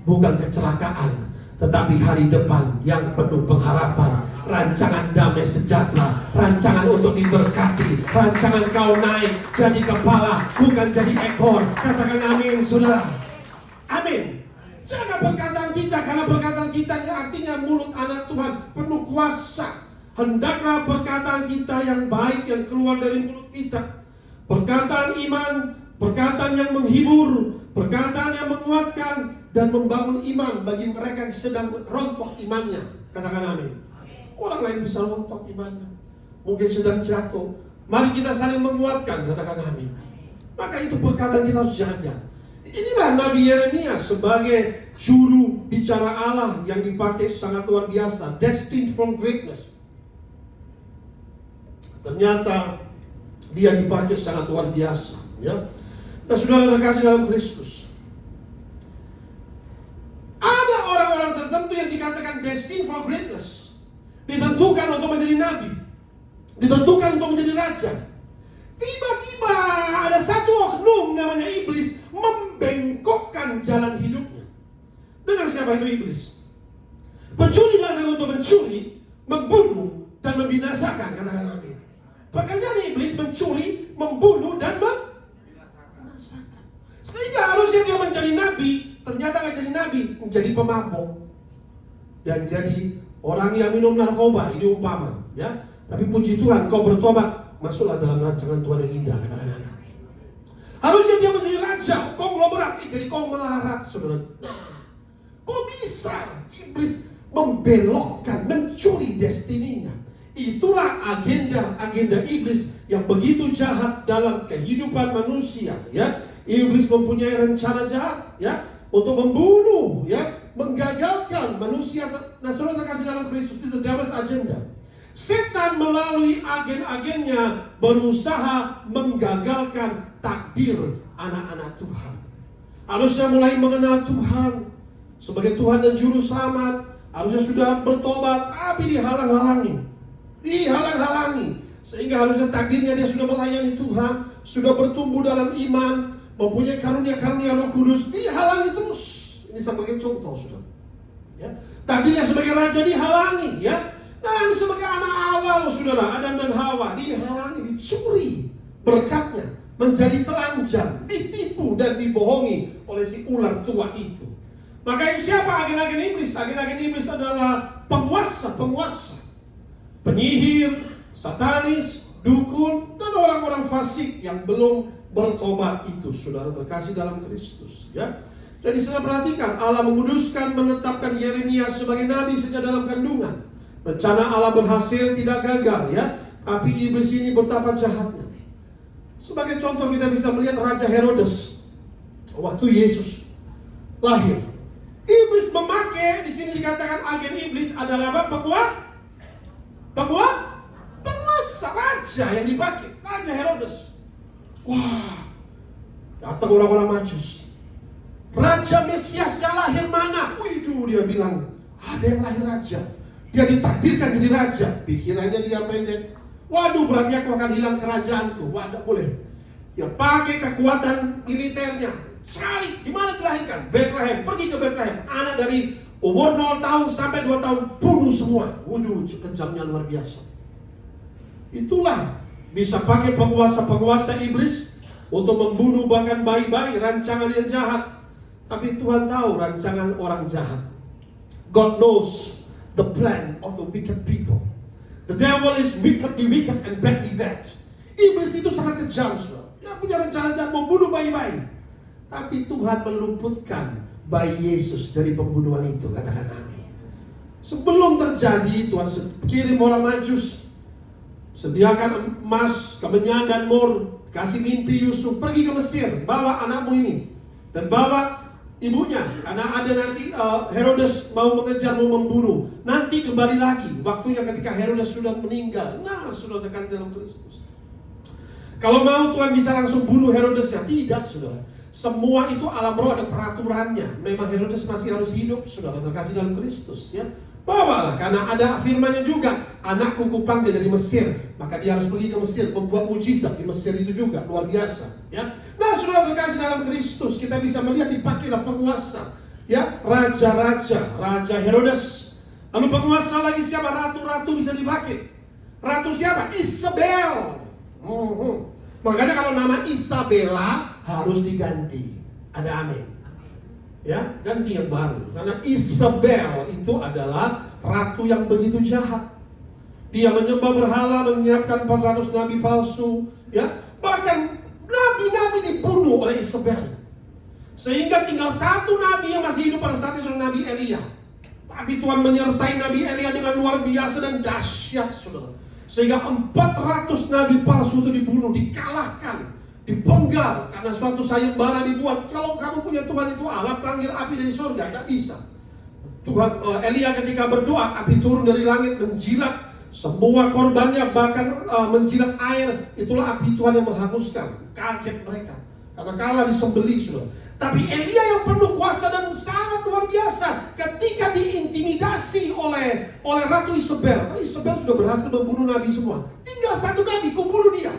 [SPEAKER 1] bukan kecelakaan, tetapi hari depan yang penuh pengharapan. Rancangan damai sejahtera, rancangan untuk diberkati, rancangan kau naik jadi kepala, bukan jadi ekor. Katakan amin, saudara. Amin. Jaga perkataan kita, karena perkataan kita ini artinya mulut anak Tuhan penuh kuasa. Hendaklah perkataan kita yang baik yang keluar dari mulut kita. Perkataan iman, perkataan yang menghibur, perkataan yang menguatkan dan membangun iman bagi mereka yang sedang rontok imannya. Katakan amin. Orang lain bisa rontok imannya, mungkin sedang jatuh. Mari kita saling menguatkan. Katakan amin. Maka itu perkataan kita harus jaga. Inilah Nabi Yeremia sebagai juru bicara Allah yang dipakai sangat luar biasa. Destined for greatness. Ternyata dia dipakai sangat luar biasa, ya. Nah, saudara terkasih dalam Kristus, ada orang-orang tertentu yang dikatakan destined for greatness, ditentukan untuk menjadi nabi, ditentukan untuk menjadi raja. Tiba-tiba ada satu oknum namanya iblis membengkokkan jalan hidupnya. Dengan siapa itu iblis? Pencuri datang untuk mencuri, membunuh dan membinasakan. Katakan amin. Pekerjaan iblis mencuri, membunuh, dan membinasakan. Sehingga harusnya dia menjadi nabi, ternyata nggak jadi nabi, menjadi pemabuk dan jadi orang yang minum narkoba. Ini umpama, ya. Tapi puji Tuhan, kau bertobat, masuklah dalam rancangan Tuhan yang indah. Katakan amin. Harusnya dia menjadi raja, konglomerat, jadi kau melarat, saudara. Nah, kok bisa iblis membelokkan, mencuri destininya? Itulah agenda iblis yang begitu jahat dalam kehidupan manusia, ya. Iblis mempunyai rencana jahat, ya, untuk membunuh, ya, menggagalkan manusia. Nah, saudara terkasih dalam Kristus, itu devil's agenda. Setan melalui agen-agennya berusaha menggagalkan takdir anak-anak Tuhan. Harusnya mulai mengenal Tuhan sebagai Tuhan dan Juru Selamat, harusnya sudah bertobat, tapi dihalang-halangi, sehingga harusnya takdirnya dia sudah melayani Tuhan, sudah bertumbuh dalam iman, mempunyai karunia-karunia Roh Kudus, dihalangi terus. Ini sebagai contoh, saudara, ya. Takdirnya sebagai raja dihalangi, ya. Nah, ini sebagai anak Allah, saudara, Adam dan Hawa dihalangi, dicuri berkatnya, menjadi telanjang, ditipu dan dibohongi oleh si ular tua itu. Maka siapa agen-agen iblis? Agen-agen iblis adalah penguasa, penyihir, satanis, dukun, dan orang-orang fasik yang belum bertobat itu, saudara terkasih dalam Kristus, ya. Jadi saudara perhatikan, Allah menguduskan, menetapkan Yeremia sebagai nabi sejak dalam kandungan. Rencana Allah berhasil, tidak gagal, ya. Tapi iblis ini betapa jahatnya. Sebagai contoh kita bisa melihat Raja Herodes waktu Yesus lahir. Iblis memakai, di sini dikatakan agen iblis adalah apa? Penguasa, raja yang dipakai, Raja Herodes. Wah, datang orang-orang Majus. Raja Mesias yang lahir mana? Waduh, dia bilang, ada yang lahir raja. Dia ditakdirkan jadi raja. Pikirannya dia pendek. Waduh, berarti aku akan hilang kerajaanku. Wah, tidak boleh. Dia pakai kekuatan militernya. Cari, di mana dilahirkan? Bethlehem, pergi ke Bethlehem. Anak dari umur 0 tahun sampai 2 tahun, bunuh semua. Waduh, kejamnya luar biasa. Itulah bisa pakai penguasa-penguasa iblis untuk membunuh bahkan bayi-bayi, rancangan yang jahat. Tapi Tuhan tahu rancangan orang jahat. God knows the plan of the wicked people. The devil is wickedly wicked and badly bad. Iblis itu sangat kejam, saudara. Dia punya rencana jahat membunuh bayi-bayi. Tapi Tuhan meluputkan bayi Yesus dari pembunuhan itu. Katakan amin. Sebelum terjadi, Tuhan kirim orang Majus, sediakan emas, kemenyan dan mur, kasih mimpi Yusuf, pergi ke Mesir, bawa anakmu ini, dan bawa ibunya, karena ada nanti Herodes mau mengejar, mau membunuh. Nanti kembali lagi, waktunya ketika Herodes sudah meninggal. Nah, sudah dekat dalam Kristus. Kalau mau Tuhan bisa langsung bunuh Herodes, ya tidak, saudara. Semua itu alam roh ada peraturannya. Memang Herodes masih harus hidup, saudara, terkasih dalam Kristus, ya. Bawalah, karena ada firman-Nya juga. Anakku kupanggil dari Mesir, maka dia harus pergi ke Mesir, membuat mujizat di Mesir itu juga luar biasa, ya. Nah, saudara terkasih dalam Kristus, kita bisa melihat dipakailah penguasa, ya, Raja Herodes. Lalu penguasa lagi siapa? Ratu-ratu bisa dipakai. Ratu siapa? Isabel. Makanya kalau nama Isabella harus diganti. Ada amin. Ya, ganti yang baru. Karena Isabel itu adalah ratu yang begitu jahat. Dia menyembah berhala, menyiapkan 400 nabi palsu, ya. Bahkan nabi-nabi dibunuh oleh Isabel. Sehingga tinggal satu nabi yang masih hidup pada saat itu, Nabi Elia. Tapi Tuhan menyertai Nabi Elia dengan luar biasa dan dahsyat, saudara. Sehingga 400 nabi palsu itu dibunuh, dikalahkan, dipenggal karena suatu sayembara dibuat. Kalau kamu punya Tuhan itu Allah, panggil api dari surga, tidak bisa. Tuhan Elia ketika berdoa, api turun dari langit menjilat semua korbannya, bahkan menjilat air. Itulah api Tuhan yang menghanguskan. Kaget mereka karena kalah disembelih, sudah. Tapi Elia yang penuh kuasa dan sangat luar biasa ketika diintimidasi oleh Ratu Isabel. Isabel sudah berhasil membunuh nabi semua. Tinggal satu nabi, kubunuh dia.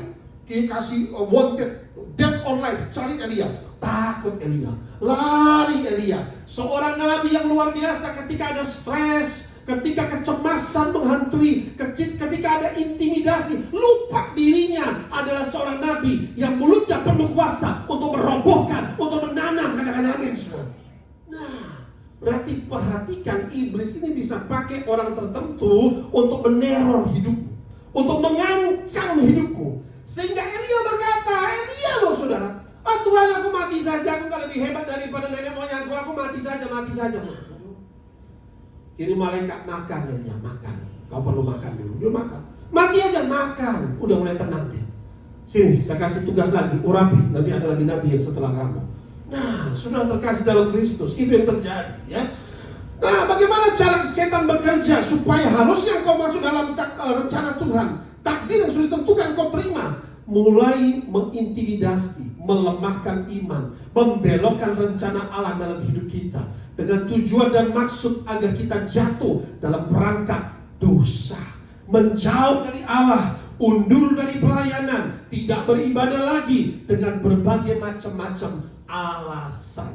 [SPEAKER 1] Dikasih wanted, dead or alive, cari Elia. Takut Elia, lari Elia. Seorang nabi yang luar biasa ketika ada stres, ketika kecemasan menghantui, ketika ada intimidasi, lupa dirinya adalah seorang nabi yang mulutnya penuh kuasa untuk merobohkan, untuk menanam. Katakan amin, saudara. Nah, berarti perhatikan, iblis ini bisa pakai orang tertentu untuk meneror hidupmu, untuk mengancam hidupmu. Sehingga Elia berkata, Elia loh saudara, Tuhan aku mati saja, aku gak lebih hebat daripada nenek moyangku, aku mati saja. Kini malaikat makan, Elia makan. Kau perlu makan dulu, dia makan. Mati aja makan, udah mulai tenang deh. Sini, saya kasih tugas lagi, urapi, nanti ada lagi nabi yang setelah kamu. Nah, saudara terkasih dalam Kristus, itu yang terjadi, ya. Nah, bagaimana cara setan bekerja supaya harusnya kau masuk dalam rencana Tuhan? Takdir yang sudah ditentukan kau terima. Mulai mengintimidasi, melemahkan iman, membelokkan rencana Allah dalam hidup kita, dengan tujuan dan maksud agar kita jatuh dalam perangkap dosa, menjauh dari Allah, undur dari pelayanan, tidak beribadah lagi dengan berbagai macam-macam alasan.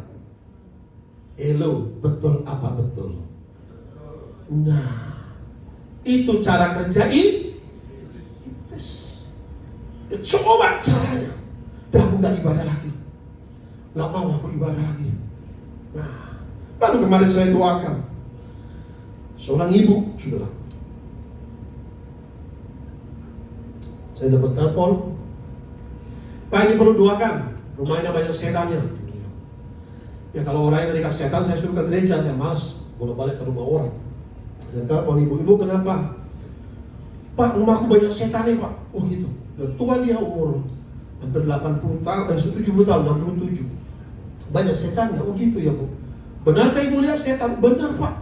[SPEAKER 1] Hello, betul apa betul? Nah, itu cara kerja iblis. Ya, coba caranya. Dah aku gak ibadah lagi, gak mau aku ibadah lagi. Nah, baru kemarin saya doakan seorang ibu, saudara. Saya dapat telepon, Pak ini perlu doakan, rumahnya banyak setannya. Ya kalau orang yang terikat setan, saya suruh ke gereja, saya malas bolak-balik ke rumah orang. Saya telepon ibu kenapa? Pak, rumahku banyak setan nih Pak. Oh gitu. Dan tua dia umur hampir 80 tahun, 70 tahun, 67. Banyak setannya. Oh gitu ya Bu. Benarkah ibu lihat setan? Benar Pak.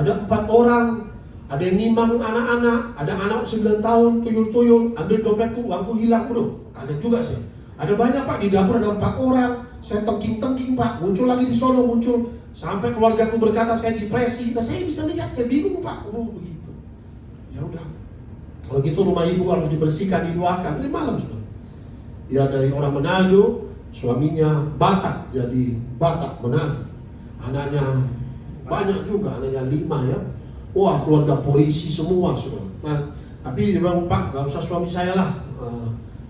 [SPEAKER 1] Ada 4 orang, ada yang nimang anak-anak, ada anak 9 tahun, tuyul-tuyul, ambil dompetku, uangku hilang. Bro, kaget juga saya. Ada banyak Pak, di dapur ada 4 orang. Saya tengking-tengking Pak, muncul lagi di sono, muncul. Sampai keluargaku berkata saya depresi. Nah saya bisa lihat, saya bingung Pak. Oh begitu. Ya udah. Kalau gitu rumah ibu harus dibersihkan, didoakan. Tadi malam sudah. Dia dari orang Manado, suaminya Batak, jadi Batak Manado. Anaknya banyak juga, anaknya 5 ya. Wah keluarga polisi semua sudah. Nah, tapi dia bilang Pak, gak usah suami saya lah.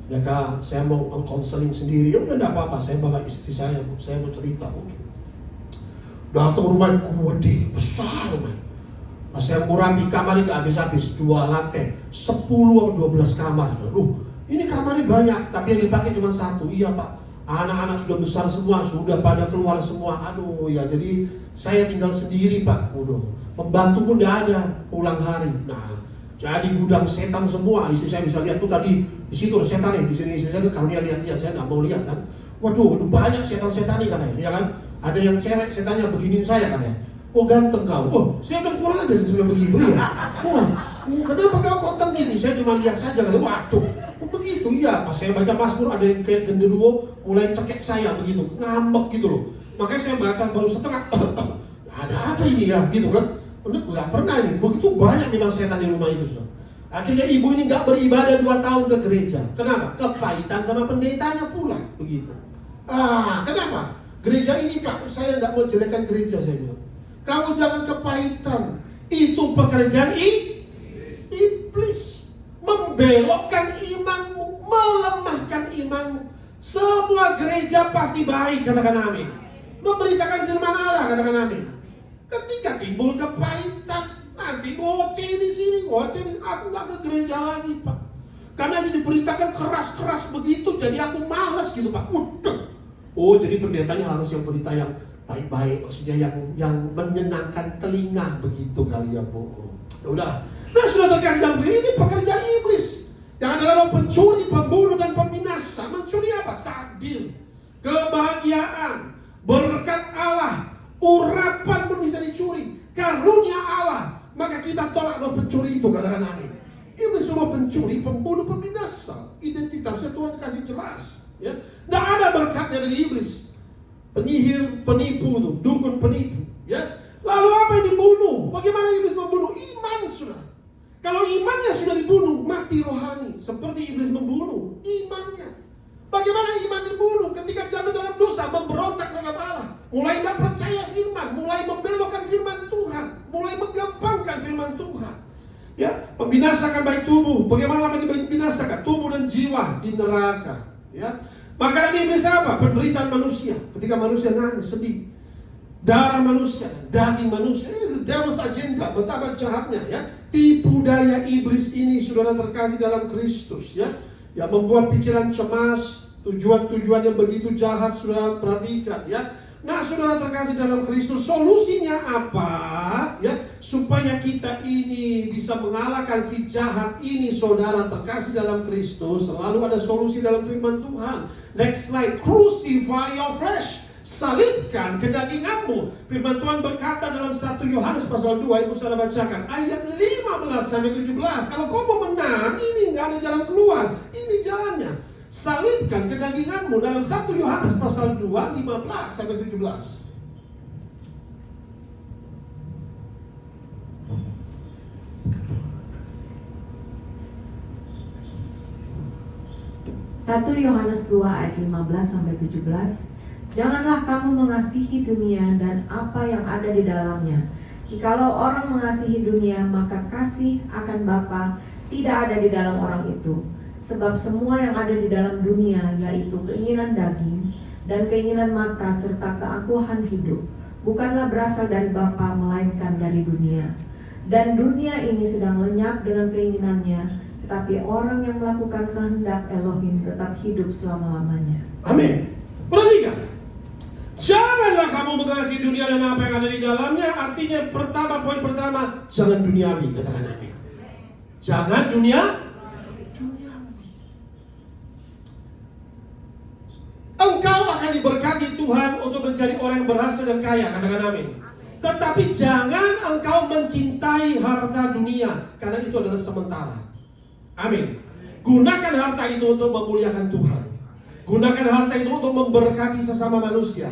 [SPEAKER 1] Mereka saya mau konseling sendiri. Ya udah enggak apa-apa, saya bawa istri saya mau cerita mungkin. Datang rumah gede, besar rumah. Pas saya mau rapi kamar ini gak habis-habis, 2 lantai, 10 atau 12 kamar. Ini kamarnya banyak, tapi yang dipakai cuma 1. Iya Pak, Anak-anak sudah besar semua, sudah pada keluar semua. Aduh ya, jadi saya tinggal sendiri Pak. Udah, pembantu pun tidak ada pulang hari. Nah, jadi gudang setan semua. Istri saya bisa lihat tuh tadi di situ ada setan nih, di sini istri saya karunia lihat dia, saya nggak mau lihat kan. Waduh, itu banyak setan-setan nih katanya, ya kan? Ada yang cewek setannya beginiin saya katanya. Oh ganteng kau. Oh, saya udah kurang aja sebenarnya begitu ya. Wah, kenapa kau konteng gini? Saya cuma lihat saja katanya. Waduh, begitu ya. Pas saya baca Mazmur ada yang kayak genderuwo mulai cekek saya begitu, ngambek gitu loh. Makanya saya baca baru setengah. Ada apa ini ya, gitu kan? Nggak pernah ini. Begitu banyak memang setan di rumah itu sudah. Akhirnya ibu ini nggak beribadah 2 tahun ke gereja. Kenapa? Kepahitan sama pendetanya pula begitu. Kenapa? Gereja ini Pak, saya nggak mau jelekkan gereja, saya bilang. Kamu jangan kepahitan. Itu pekerjaan iblis. Membelokkan imanmu, melemahkan imanmu. Semua gereja pasti baik, katakan amin. Memberitakan firman Allah, katakan amin. Ketika timbul kepahitan, nanti ngoceh di sini, ngoceh di sini. Aku nggak ke gereja lagi Pak. Karena ini diberitakan keras-keras begitu, jadi aku males gitu Pak. Oh, jadi pendetanya harus yang berita yang baik-baik, maksudnya yang menyenangkan telinga begitu kali ya Bu. Udah. Nah, sudah terkasih dalam ini pekerjaan iblis. Yang adalah roh pencuri, pembunuh dan pembinasa. Mencuri apa? Takdir, kebahagiaan, berkat Allah, urapan pun bisa dicuri, karunia Allah. Maka kita tolak roh pencuri itu, katakan amin. Iblis itu roh pencuri, pembunuh, pembinasa. Identitasnya Tuhan kasih jelas. Ya, tidak ada berkatnya dari iblis. Penyihir, penipu tuh, dukun penipu. Ya, lalu apa yang dibunuh? Bagaimana iblis membunuh? Iman sudah. Kalau imannya sudah dibunuh, mati rohani. Seperti iblis membunuh imannya. Bagaimana iman dibunuh? Ketika jatuh dalam dosa, memberontak terhadap Allah, mulai tidak percaya firman, mulai membelokkan firman Tuhan, mulai menggampangkan firman Tuhan. Ya, membinasakan baik tubuh. Bagaimana membinasakan tubuh dan jiwa di neraka? Ya, maka ini bisa apa? Penderitaan manusia. Ketika manusia nangis, sedih, darah manusia, daging manusia. Ini the devil's agenda. Betapa jahatnya ya. Tipu daya iblis ini, saudara terkasih dalam Kristus ya, yang membuat pikiran cemas, tujuan-tujuan yang begitu jahat, saudara perhatikan ya. Nah, saudara terkasih dalam Kristus, solusinya apa ya? Supaya kita ini bisa mengalahkan si jahat ini, saudara terkasih dalam Kristus, selalu ada solusi dalam firman Tuhan. Next slide. Crucify your flesh. Salibkan kedaginganmu. Firman Tuhan berkata dalam 1 Yohanes pasal 2, itu saudara bacakan ayat 15-17. Kalau kau mau menang, ini nggak ada jalan keluar. Ini jalannya. Salibkan kedaginganmu dalam 1 Yohanes pasal 2, 15-17.
[SPEAKER 5] Satu Yohanes 2 ayat 15-17. Janganlah kamu mengasihi dunia dan apa yang ada di dalamnya. Jikalau orang mengasihi dunia, maka kasih akan Bapa tidak ada di dalam orang itu. Sebab semua yang ada di dalam dunia, yaitu keinginan daging dan keinginan mata serta keangkuhan hidup, bukanlah berasal dari Bapa, melainkan dari dunia. Dan dunia ini sedang lenyap dengan keinginannya, tetapi orang yang melakukan kehendak Elohim tetap hidup selama-lamanya.
[SPEAKER 1] Amin. Perhatikan. Janganlah kamu mengasihi dunia dan apa yang ada di dalamnya. Artinya pertama, poin pertama, jangan duniawi, katakan amin. Jangan duniawi. Engkau akan diberkati Tuhan untuk menjadi orang yang berhasil dan kaya, katakan amin. Tetapi jangan engkau mencintai harta dunia, karena itu adalah sementara. Amin. Gunakan harta itu untuk memuliakan Tuhan. Gunakan harta itu untuk memberkati sesama manusia.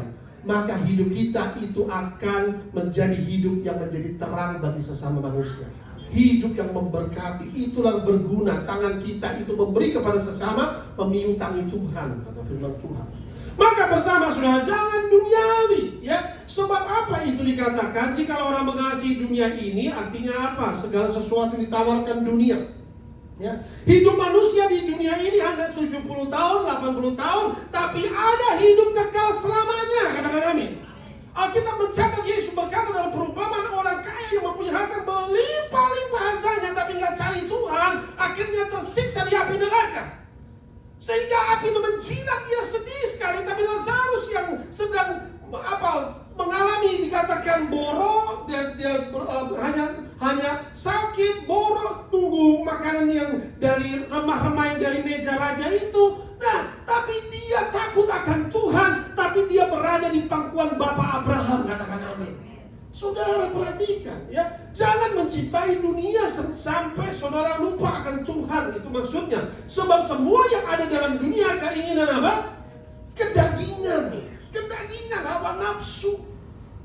[SPEAKER 1] Maka hidup kita itu akan menjadi hidup yang menjadi terang bagi sesama manusia. Hidup yang memberkati, itulah berguna. Tangan kita itu memberi kepada sesama, memiutangi Tuhan, kata firman Tuhan. Maka pertama, saudara, jangan duniawi ya. Sebab apa itu dikatakan? Jika orang mengasihi dunia ini, artinya apa? Segala sesuatu ditawarkan dunia. Ya. Hidup manusia di dunia ini hanya 70 tahun, 80 tahun, tapi ada hidup kekal selamanya, katakan amin. Alkitab mencatat Yesus berkata dalam perumpamaan orang kaya yang mempunyai harta berlimpah-limpah hartanya, tapi nggak cari Tuhan, akhirnya tersiksa di api neraka. Sehingga api itu menjilat dia, sedih sekali. Tapi Lazarus yang sedang mengalami dikatakan borok, dia hanya sakit, borok, tunggu makanan yang dari remah-remah yang dari meja raja itu. Nah, tapi dia takut akan Tuhan, tapi dia berada di pangkuan Bapak Abraham, katakan amin. Saudara perhatikan ya, jangan mencintai dunia sampai saudara lupa akan Tuhan, itu maksudnya. Sebab semua yang ada dalam dunia, keinginan apa? Kedagingan, hawa nafsu,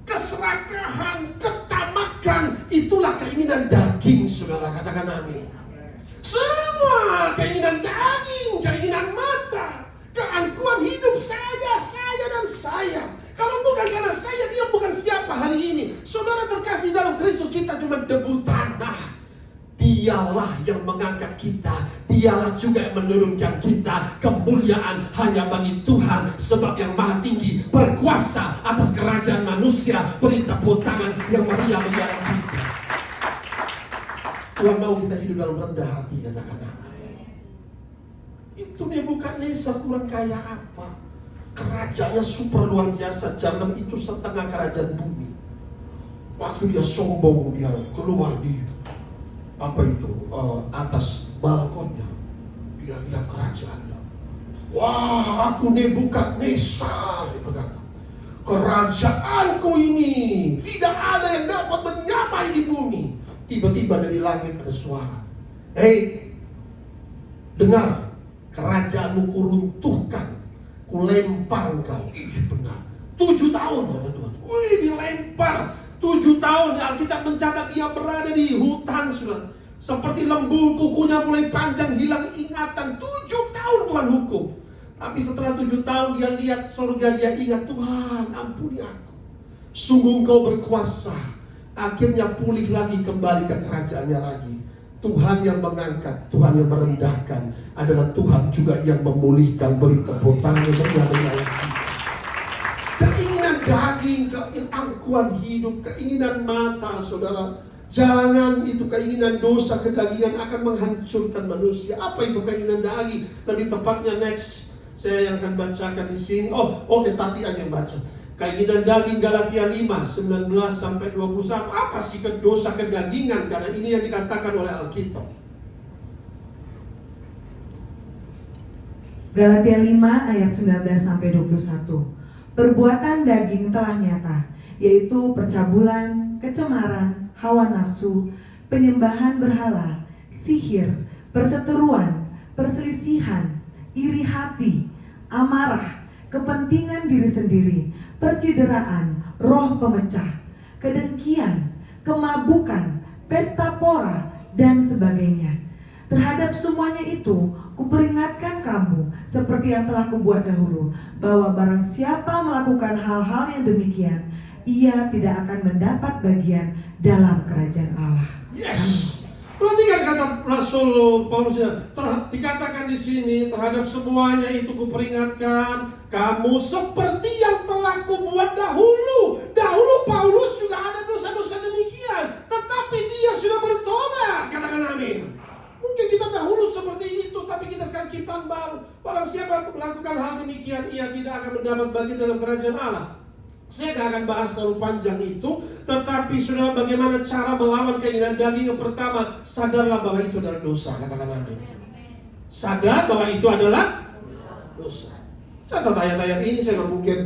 [SPEAKER 1] keserakahan, ketamakan, itulah keinginan daging, saudara, katakan amin. Semua keinginan daging, keinginan mata, keangkuhan hidup saya dan saya. Kalau bukan karena saya, dia bukan siapa hari ini. Saudara terkasih dalam Kristus, kita cuma debu tanah. Dialah yang mengangkat kita, dialah juga yang menurunkan kita. Kemuliaan hanya bagi Tuhan, sebab yang maha tinggi berkuasa atas kerajaan manusia. Beri tepuk tangan yang meriah bagi kita. Tuhan mau kita hidup dalam rendah hati, katakan amin. Itu Nebukadnezar kurang kaya apa? Kerajaannya super luar biasa. Zaman itu setengah kerajaan bumi. Waktu dia sombong, dia keluar di atas balkonnya, dia lihat kerajaannya. Wah, aku Nebukadnezar, dia berkata, kerajaanku ini tidak ada yang dapat menyamai di bumi. Tiba-tiba dari langit ada suara, hei, dengar, kerajaanmu kuruntuhkan, kulempar engkau. Ih, benar. 7 tahun kata Tuhan. Wih, dilempar 7 tahun. Alkitab mencatat dia berada di hutan, saudara. Seperti lembu, kukunya mulai panjang, hilang ingatan. 7 tahun Tuhan hukum. Tapi setelah 7 tahun dia lihat surga, dia ingat, Tuhan ampuni aku. Sungguh engkau berkuasa. Akhirnya pulih lagi, kembali ke kerajaannya lagi. Tuhan yang mengangkat, Tuhan yang merendahkan, adalah Tuhan juga yang memulihkan. Beri tepuk tangan yang meriah. Keinginan daging, keangkuhan hidup, keinginan mata, saudara. Jangan, itu keinginan dosa, kedagingan akan menghancurkan manusia. Apa itu keinginan daging? Lebih tepatnya next, saya yang akan bacakan di sini. Oke, Tati aja yang baca. Keinginan daging Galatia 5, 19-21. Apa sih dosa kedagingan? Karena ini yang dikatakan oleh Alkitab.
[SPEAKER 6] Galatia 5 ayat 19-21. Perbuatan daging telah nyata, yaitu percabulan, kecemaran, hawa nafsu, penyembahan berhala, sihir, perseteruan, perselisihan, iri hati, amarah, kepentingan diri sendiri, percideraan, roh pemecah, kedengkian, kemabukan, pesta pora, dan sebagainya. Terhadap semuanya itu, kuperingatkan kamu, seperti yang telah kubuat dahulu, bahwa barang siapa melakukan hal-hal yang demikian, ia tidak akan mendapat bagian dalam kerajaan Allah.
[SPEAKER 1] Yes. Perhatikan kata Rasul Paulus, dikatakan di sini, terhadap semuanya itu kuperingatkan kamu seperti yang telah kubuat dahulu. Dahulu Paulus juga ada dosa-dosa demikian, tetapi dia sudah bertobat. Katakan amin. Mungkin kita dahulu seperti itu, tapi kita sekarang ciptaan baru. Barang siapa melakukan hal demikian, ia tidak akan mendapat bagian dalam kerajaan Allah. Saya tidak akan bahas terlalu panjang itu, tetapi saudara, bagaimana cara melawan keinginan daging? Yang pertama, sadarlah bahwa itu adalah dosa. Katakan amin. Sadar bahwa itu adalah dosa. Catat ayat-ayat ini, saya nggak mungkin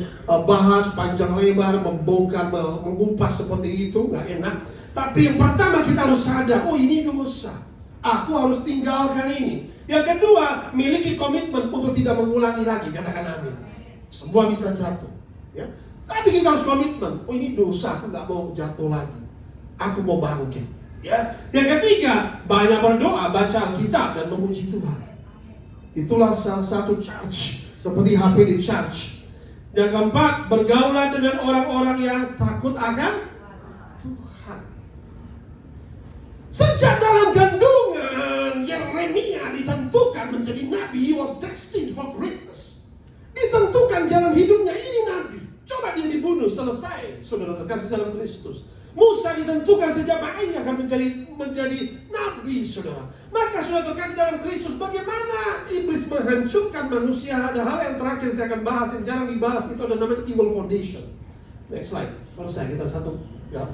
[SPEAKER 1] bahas panjang lebar, membongkar, mengupas seperti itu, nggak enak. Tapi yang pertama kita harus sadar, oh ini dosa, aku harus tinggalkan ini. Yang kedua, miliki komitmen untuk tidak mengulangi lagi. Katakan amin. Semua bisa jatuh, ya. Tapi kita harus komitmen. Oh ini dosa, aku nggak mau jatuh lagi. Aku mau bangkit. Ya. Yang ketiga, banyak berdoa, baca Alkitab dan memuji Tuhan. Itulah salah satu church, seperti HPD Church. Yang keempat, bergaulah dengan orang-orang yang takut akan Tuhan. Sejak dalam kandungan Yeremia ditentukan menjadi nabi, he was destined for greatness. Ditentukan jalan hidupnya, ini nabi. Coba dia dibunuh, selesai. Saudara terkasih dalam Kristus. Musa ditentukan sejak bayi akan menjadi nabi, saudara. Maka saudara terkasih dalam Kristus, bagaimana iblis iblis menghancurkan manusia, ada hal yang terakhir saya akan bahas yang jarang dibahas, itu ada namanya evil foundation. Next slide, selesai kita satu ya.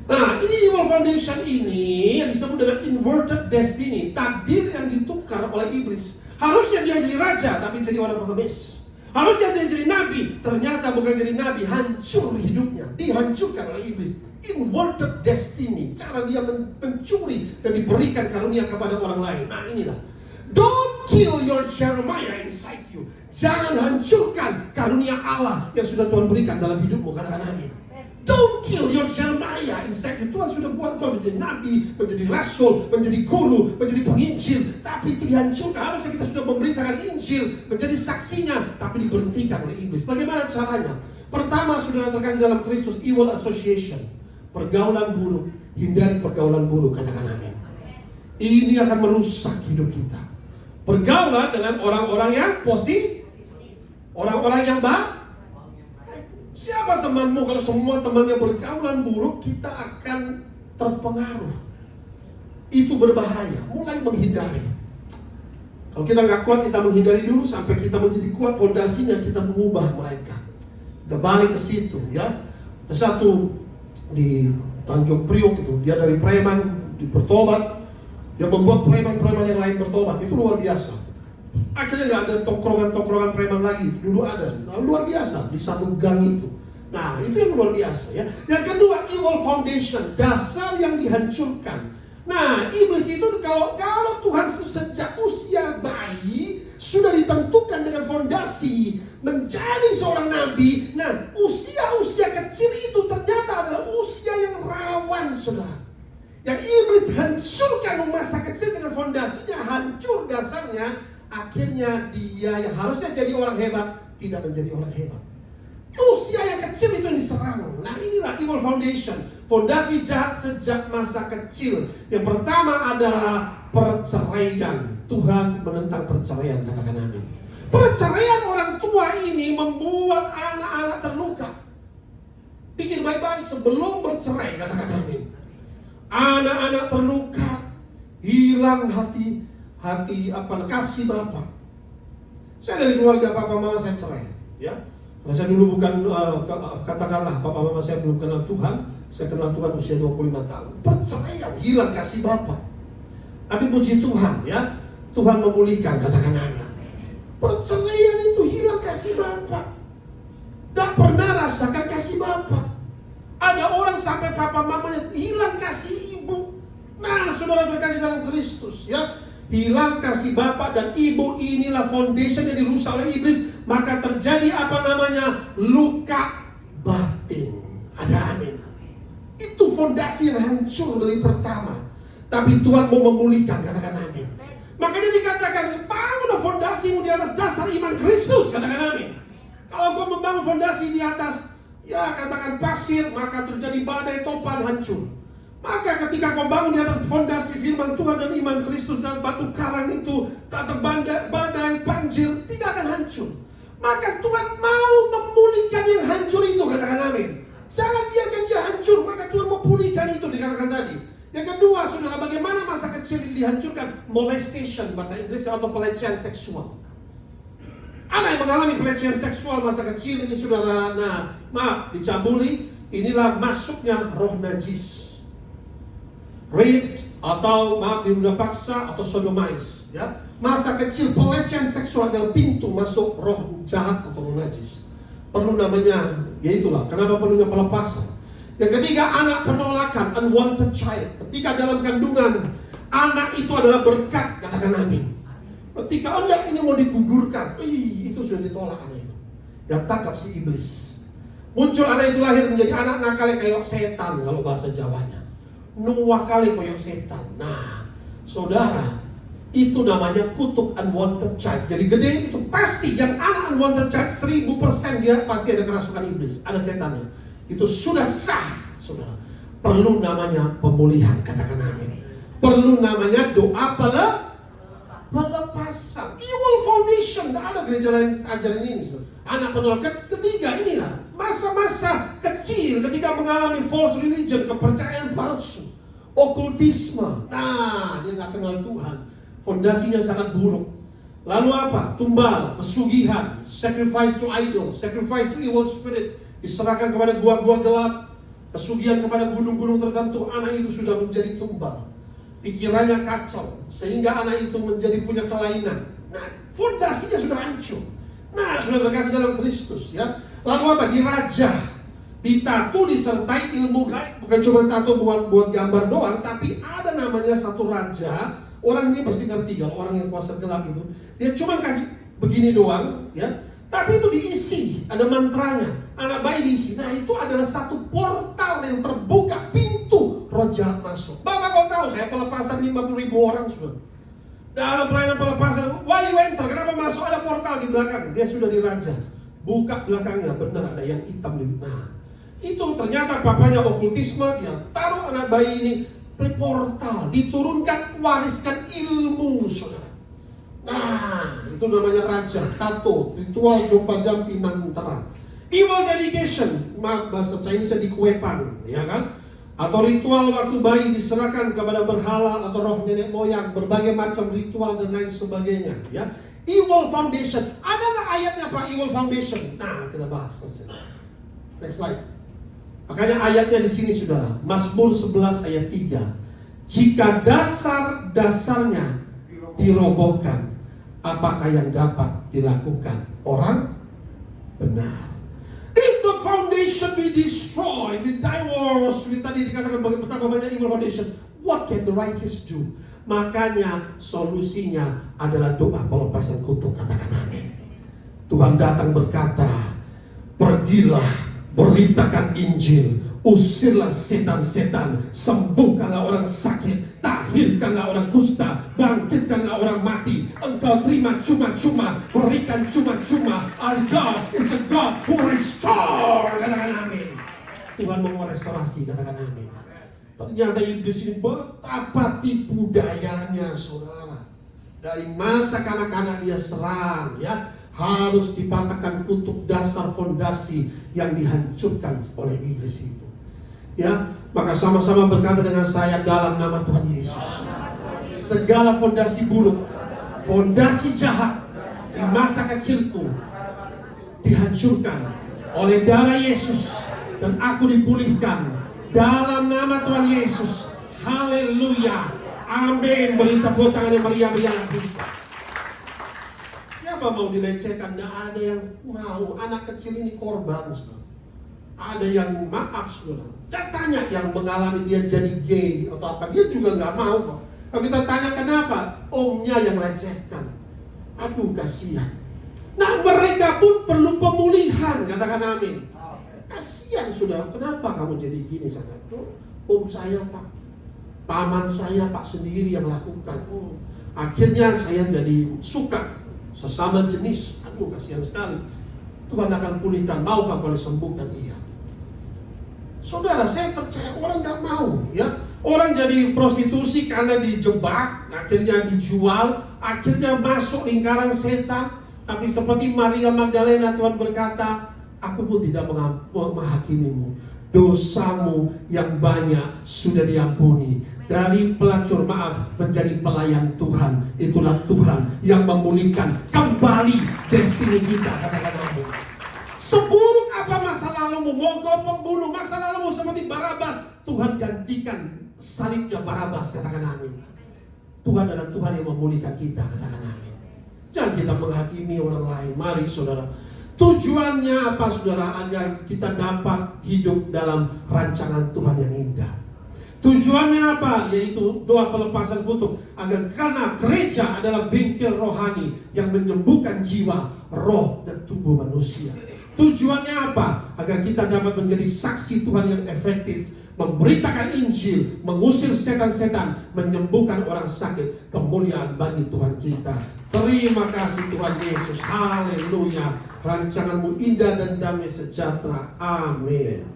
[SPEAKER 1] Nah, ini evil foundation ini yang disebut dengan inverted destiny, takdir yang ditukar oleh iblis. Harusnya dia jadi raja, tapi jadi orang pengemis. Harusnya dia jadi nabi, ternyata bukan jadi nabi, hancur hidupnya, dihancurkan oleh iblis. Inverted destiny, cara dia mencuri dan diberikan karunia kepada orang lain. Nah, inilah. Don't kill your Jeremiah inside you. Jangan hancurkan karunia Allah yang sudah Tuhan berikan dalam hidupmu, katakan amin. Don't kill your Jeremiah inside you. Tuhan sudah buat kau menjadi nabi, menjadi rasul, menjadi guru, menjadi penginjil. Tapi itu dihancurkan. Harusnya kita sudah memberitakan Injil, menjadi saksinya, tapi diberhentikan oleh iblis. Bagaimana caranya? Pertama, saudara terkasih dalam Kristus, evil association. Pergaulan buruk. Hindari pergaulan buruk, katakan amin. Ini akan merusak hidup kita. Pergaulan dengan orang-orang yang positif, orang-orang yang baik. Siapa temanmu? Kalau semua temannya bergaulan buruk, kita akan terpengaruh. Itu berbahaya. Mulai menghindari. Kalau kita nggak kuat, kita menghindari dulu sampai kita menjadi kuat. Fondasinya kita mengubah mereka. Kita balik ke situ, ya. Ada satu di Tanjung Priok itu, dia dari preman, bertobat. Dia membuat preman-preman yang lain bertobat. Itu luar biasa. Akhirnya nggak ada tongkrongan-tongkrongan preman lagi. Dulu ada, luar biasa di satu gang itu. Nah, itu yang luar biasa ya. Yang kedua, evil foundation, dasar yang dihancurkan. Nah, iblis itu kalau Tuhan sejak usia bayi sudah ditentukan dengan fondasi menjadi seorang nabi. Nah, usia-usia kecil itu ternyata adalah usia yang rawan, saudara. Yang iblis hancurkan masa kecil dengan fondasinya hancur dasarnya. Akhirnya dia yang harusnya jadi orang hebat tidak menjadi orang hebat. Usia yang kecil itu yang diserang. Nah, inilah evil foundation. Fondasi jahat sejak masa kecil. Yang pertama adalah perceraian. Tuhan menentang perceraian, katakan amin. Perceraian orang tua ini membuat anak-anak terluka. Pikir baik-baik sebelum bercerai, katakan amin. Anak-anak terluka, hilang hati kasih bapak. Saya dari keluarga papa mama saya cerai, ya. Karena saya dulu bukan katakanlah papa mama saya belum kenal Tuhan, saya kenal Tuhan usia 25 tahun. Perceraian, hilang kasih bapak. Tapi puji Tuhan, ya, Tuhan memulihkan, katakan amin. Perceraian itu hilang kasih bapak. Tidak pernah rasakan kasih bapak. Ada orang sampai papa mamanya hilang kasih ibu. Nah, saudara terkasih dalam Kristus, ya. Hilang kasih bapak dan ibu, inilah foundation yang dirusak oleh iblis. Maka terjadi apa namanya? Luka batin. Ada amin. Itu fondasi yang hancur dari pertama. Tapi Tuhan mau memulihkan, katakan amin. Makanya dikatakan, bangunlah fondasimu di atas dasar iman Kristus, katakan amin. Kalau kau membangun fondasi di atas, ya katakan pasir, maka terjadi badai topan hancur. Maka ketika kau bangun di atas fondasi firman Tuhan dan iman Kristus dan batu karang itu, datang badai, banjir, tidak akan hancur. Maka Tuhan mau memulihkan yang hancur itu, katakan amin. Jangan biarkan dia hancur, maka Tuhan mau pulihkan itu, dikatakan tadi. Yang kedua, saudara, bagaimana masa kecil ini dihancurkan? Molestation, bahasa Inggris, atau pelecehan seksual. Anak yang mengalami pelecehan seksual masa kecil ini, saudara, dicabuli, inilah masuknya roh najis. Rape atau diduga paksa atau sodomais, ya. Masa kecil pelecehan seksual adalah pintu masuk roh jahat atau roh najis. Perlu namanya, ya itulah kenapa perlunya pelepasan. Yang ketiga, anak penolakan, unwanted child. Ketika dalam kandungan, anak itu adalah berkat, katakan amin. Ketika anak ini mau digugurkan, itu sudah ditolak anak itu. Yang tangkap si iblis. Muncul anak itu lahir menjadi anak nakal kayak setan kalau bahasa Jawanya. Nuwah kali koyok setan. Nah, saudara, itu namanya kutuk unwanted child. Jadi gede itu pasti yang anak unwanted child 1000% dia pasti ada kerasukan iblis, ada setannya. Itu sudah sah, saudara. Perlu namanya pemulihan, katakan amin. Perlu namanya doa pelepasan. Evil foundation, tidak ada gereja lain ajaran ini, saudara. Anak penolak ketiga inilah masa-masa kecil ketika mengalami false religion, kepercayaan palsu, okultisme. Nah, dia nggak kenal Tuhan, fondasinya sangat buruk. Lalu apa? Tumbal, pesugihan, sacrifice to idol, sacrifice to evil spirit, diserahkan kepada gua-gua gelap, pesugihan kepada gunung-gunung tertentu. Anak itu sudah menjadi tumbal. Pikirannya kacau, sehingga anak itu menjadi punya kelainan. Nah, fondasinya sudah hancur. Nah, sudah terkasih dalam Kristus, ya. Lalu apa? Dirajah, ditato disertai ilmu gaib. Bukan cuma tato buat gambar doang, tapi ada namanya satu raja. Orang ini pasti ngerti kalau orang yang kuasa gelap itu, dia cuma kasih begini doang, ya. Tapi itu diisi, ada mantranya. Anak bayi diisi. Nah, itu adalah satu portal yang terbuka, pintu roh jahat masuk. Bapak kau tahu, saya pelepasan 50.000 orang sudah. Dalam pelayanan pelepasan, why you enter? Kenapa masuk? Ada portal di belakang. Dia sudah diraja. Buka belakangnya, benar ada yang hitam di belakang. Nah, itu ternyata papanya okultisme, dia taruh anak bayi ini portal, diturunkan, wariskan ilmu, saudara. Nah, itu namanya raja, tato, ritual jompa jampi mantra. Evil dedication, bahasa Chinese dikuepang, ya kan? Atau ritual waktu bayi diserahkan kepada berhala atau roh nenek moyang, berbagai macam ritual dan lain sebagainya, ya. Evil foundation, ada nggak ayatnya Pak evil foundation? Nah, kita bahas selesai. Next slide. Makanya ayatnya di sini saudara, Mazmur 11 ayat 3. Jika dasar-dasarnya dirobohkan, apakah yang dapat dilakukan orang benar? If the foundation be destroyed with divorce, tadi dikatakan betapa banyak evil foundation, what can the righteous do? Makanya solusinya adalah doa pelepasan kutuk. Katakan amin. Tuhan datang berkata, pergilah, beritakan Injil, usirlah setan-setan, sembuhkanlah orang sakit, tahirkanlah orang kusta, bangkitkanlah orang mati. Engkau terima cuma-cuma, berikan cuma-cuma. Our God is a God who restore. Katakan amin. Tuhan mau merestorasi, katakan amin. Ternyata iblis ini betapa tipu dayanya, saudara. Dari masa kanak-kanak dia serang, ya. Harus dipatahkan kutuk dasar fondasi yang dihancurkan oleh iblis itu. Ya, maka sama-sama berkata dengan saya dalam nama Tuhan Yesus. Segala fondasi buruk, fondasi jahat di masa kecilku dihancurkan oleh darah Yesus dan aku dipulihkan dalam nama Tuhan Yesus. Haleluya. Amin. Beri tepuk tangan yang meriah-meriah lagi. Siapa mau dilecehkan? Tidak ada yang mau. Anak kecil ini korban, saudara. Ada yang maaf, saudara. Tanya yang mengalami dia jadi gay atau apa, dia juga nggak mau kok. Kalau kita tanya kenapa, omnya yang melecehkan. Aduh, kasihan. Nah, mereka pun perlu pemulihan. Katakan amin. Kasihan, saudara. Kenapa kamu jadi gini? Saya kata, om saya Pak, paman saya Pak sendiri yang lakukan. Akhirnya saya jadi suka sesama jenis. Aduh, kasihan sekali. Tuhan akan pulihkan. Maukah boleh sembuhkan? Iya. Saudara, saya percaya orang gak mau, ya. Orang jadi prostitusi karena dijebak, akhirnya dijual, akhirnya masuk lingkaran setan. Tapi seperti Maria Magdalena, Tuhan berkata, aku pun tidak menghakimimu. Dosamu yang banyak sudah diampuni. Dari pelacur maaf menjadi pelayan Tuhan. Itulah Tuhan yang memulihkan kembali destiny kita. Katakan amin. Seburuk apa masa lalumu, mau kau pembunuh, masa lalumu seperti Barabas, Tuhan gantikan salibnya Barabas. Katakan amin. Tuhan adalah Tuhan yang memulihkan kita. Katakan amin. Jangan kita menghakimi orang lain. Mari saudara, tujuannya apa saudara? Agar kita dapat hidup dalam rancangan Tuhan yang indah. Tujuannya apa? Yaitu doa pelepasan kutuk. Agar karena gereja adalah bengkel rohani yang menyembuhkan jiwa, roh, dan tubuh manusia. Tujuannya apa? Agar kita dapat menjadi saksi Tuhan yang efektif, memberitakan Injil, mengusir setan-setan, menyembuhkan orang sakit. Kemuliaan bagi Tuhan kita. Terima kasih Tuhan Yesus. Haleluya. Rancanganmu indah dan damai sejahtera. Amin.